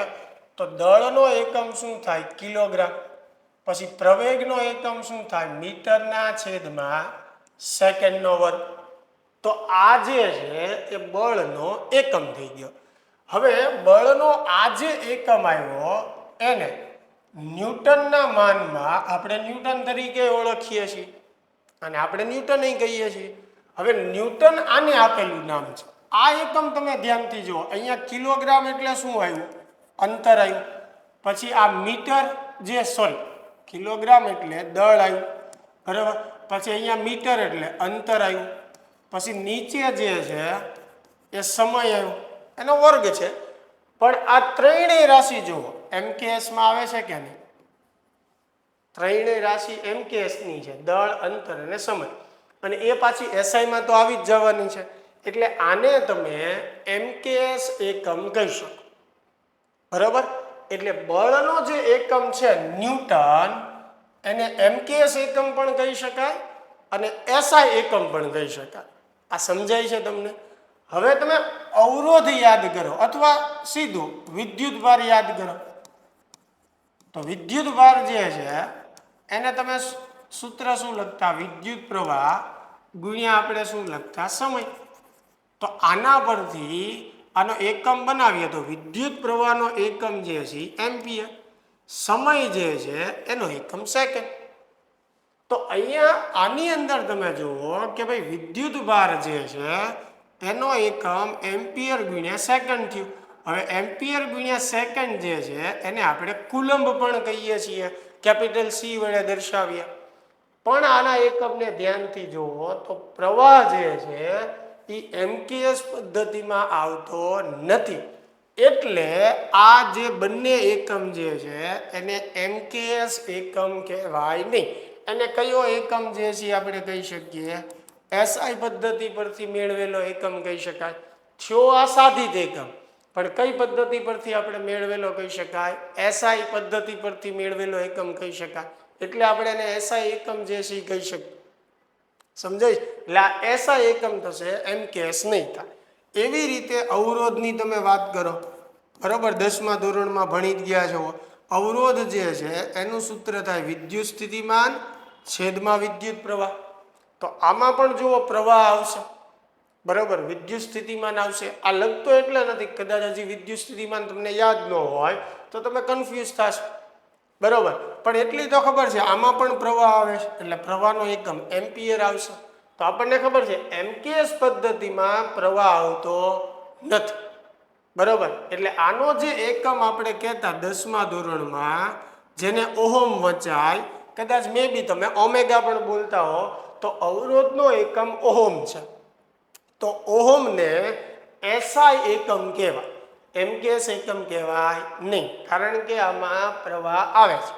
તો દળનો એકમ શું થાય? કિલોગ્રામ. પછી પ્રવેગનો એકમ શું થાય? મીટરના છેદમાં સેકન્ડનો વર્ગ. તો આ જે છે એ બળનો એકમ થઈ ગયો. હવે બળનો આ જે એકમ આવ્યો એને ન્યૂટનના માનમાં આપણે ન્યૂટન તરીકે ઓળખીએ છીએ અને આપણે ન્યૂટન કહીએ છીએ. હવે ન્યૂટન આને આપેલું નામ છે. આ એકમ તમે ધ્યાનથી જુઓ. અહીંયા કિલોગ્રામ એટલે શું આવ્યું? અંતર આવ્યું. પછી આ મીટર કિલોગ્રામ એટલે દળ આવ્યું. બરાબર? પછી અહીંયા મીટર એટલે અંતર આવ્યું. પછી નીચે જે છે એ સમય આવ્યો, એનો વર્ગ છે. પણ આ ત્રણેય રાશિ જુઓ MKSમાં આવે છે કે નહીં? ત્રણેય રાશિ MKSની છે, દળ, અંતર અને સમય. અને એ પાછી SIમાં તો આવી જ જવાની છે. એટલે આને તમે MKS એકમ કહી શકો. બરાબર? એટલે બળનો જે એકમ છે ન્યૂટન, એને MKS એકમ પણ કહી શકાય અને SI એકમ પણ કહી શકાય. આ સમજાય છે તમને? હવે તમે અવરોધ યાદ કરો અથવા સીધું વિદ્યુત ભાર યાદ કરો. તો વિદ્યુત ભાર જે છે એને તમે સૂત્ર શું લખતા? વિદ્યુત પ્રવાહ ગુણ્યા આપણે શું લખતા? સમય. તો આના પરથી આનો એકમ બનાવીએ તો વિદ્યુત પ્રવાહનો એકમ જે છે એમ્પિયર, સમય જે છે એનો એકમ સેકન્ડ. તો અહીંયા આની અંદર તમે જુઓ કે ભાઈ વિદ્યુત ભાર જે છે એનો એકમ એમ્પિયર ગુણ્યા સેકન્ડ થયું. હવે એમ્પિયર ગુણ્યા સેકન્ડ જે છે એને આપણે કુલંબ પણ કહીએ છીએ, કેપિટલ C વડે દર્શાવીએ. પણ આના એકમને ધ્યાનથી જુઓ તો પ્રવાહ જે છે એ MKS પદ્ધતિમાં આવતો નથી. એટલે આ જે બંને એકમ જે છે એને MKS એકમ કહેવાય નહીં. એને કયો એકમ જે છે આપણે કહી શકીએ? SI પદ્ધતિ પરથી મેળવેલો એકમ કહી શકાય. થયો આ સાધિત એકમ, પણ કઈ પદ્ધતિ પરથી આપણે મેળવેલો કહી શકાય? SI પદ્ધતિ પરથી મેળવેલો એકમ કહી શકાય. એટલે આપણે એને SI એકમ જે છે કહી શકીએ. સમજાય? એટલે આ SI એકમ થશે, MKS નહીં થાય. એવી રીતે અવરોધની તમે વાત કરો. બરાબર? 10મા ધોરણમાં ભણી જ ગયા છો. અવરોધ જે છે એનું સૂત્ર થાય વિદ્યુત સ્થિતિમાન છેદમાં વિદ્યુત પ્રવાહ. તો આમાં પણ જુઓ પ્રવાહ આવશે. બરાબર? વિદ્યુત સ્થિતિમાન આવશે. આ લગતો એટલે નથી, કદાચ હજી વિદ્યુત સ્થિતિમાન તમને યાદ ન હોય તો તમે કન્ફ્યુઝ થશો. બરાબર? પણ એટલી તો ખબર છે આમાં પણ પ્રવાહ આવે છે એટલે પ્રવાહનો એકમ એમ્પિયર આવશે. તો આપણને ખબર છે MKS પદ્ધતિમાં પ્રવાહ આવતો નથી. બરાબર? એટલે આનો જે એકમ આપણે કહેતા 10મા ધોરણમાં જેને ઓહમ વચાય, કદાચ મે બી તમે ઓમેગા પણ બોલતા હો, તો અવરોધનો એકમ ઓહમ છે. તો ઓહમને SI એકમ કહેવાય, MKS એકમ કહેવાય નહીં. કારણ કે આમાં પ્રવાહ આવે છે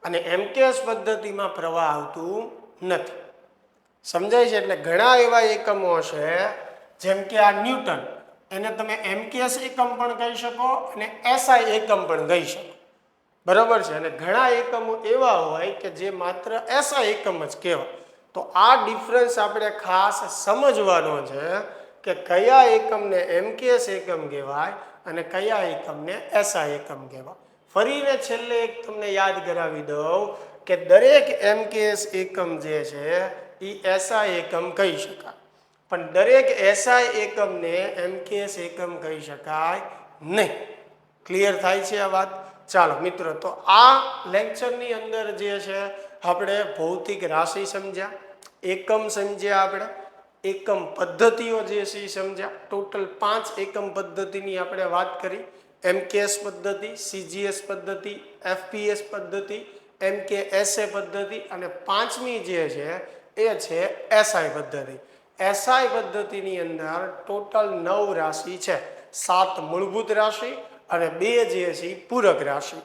અને MKS પદ્ધતિમાં પ્રવાહ આવતું નથી. સમજાય છે? એટલે ઘણા એવા એકમો છે જેમ કે આ ન્યૂટન, એને તમે MKS એકમ પણ કહી શકો અને SI એકમ પણ કહી શકો. બરાબર છે? અને ઘણા એકમો એવા હોય કે જે માત્ર SI એકમ જ કહેવાય. તો આ ડિફરન્સ આપણે ખાસ સમજવાનો છે કે કયા એકમને MKS એકમ કહેવાય અને કયા એકમને SI એકમ કહેવાય. ફરીને છેલ્લે એક તમને યાદ કરાવી દઉં કે દરેક MKS એકમ જે છે એ SI એકમ કહી શકાય, પણ દરેક SI એકમને MKS એકમ કહી શકાય નહીં. ક્લિયર થાય છે આ વાત? ચાલો મિત્રો, તો આ લેક્ચરની અંદર જે છે આપણે ભૌતિક રાશિ સમજ્યા, એકમ સમજ્યા, આપણે એકમ પદ્ધતિઓ જે છે એ સમજ્યા. ટોટલ 5 એકમ પદ્ધતિની આપણે વાત કરી. MKS પદ્ધતિ, CGS પદ્ધતિ, FPS પદ્ધતિ, એમ કે એસએ પદ્ધતિ, અને પાંચમી જે છે એ છે એસઆઈ પદ્ધતિ. એસઆઈ પદ્ધતિની અંદર ટોટલ 9 રાશિ છે. 7 મૂળભૂત રાશિ અને 2 જે છે પૂરક રાશિ.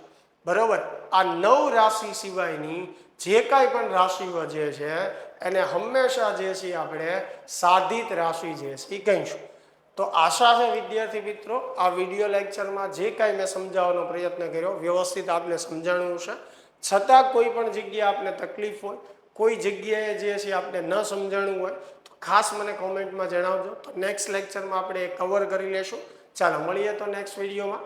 બરોબર. આ 9 રાશિ સિવાયની જે કાંઈ પણ રાશિઓ જે છે એને હંમેશા જે છે આપણે સાધિત રાશિ જે છે એ કહીશું. તો આશા છે વિદ્યાર્થી મિત્રો આ વિડીયો લેક્ચરમાં જે કાંઈ મેં સમજાવવાનો પ્રયત્ન કર્યો વ્યવસ્થિત આપને સમજાણું છે. છતાં કોઈ પણ જગ્યાએ આપને તકલીફ હોય, કોઈ જગ્યાએ જે છે આપણે ન સમજાણું હોય તો ખાસ મને કોમેન્ટમાં જણાવજો. તો નેક્સ્ટ લેક્ચરમાં આપણે કવર કરી લેશું. ચાલો મળીએ તો નેક્સ્ટ વિડીયોમાં.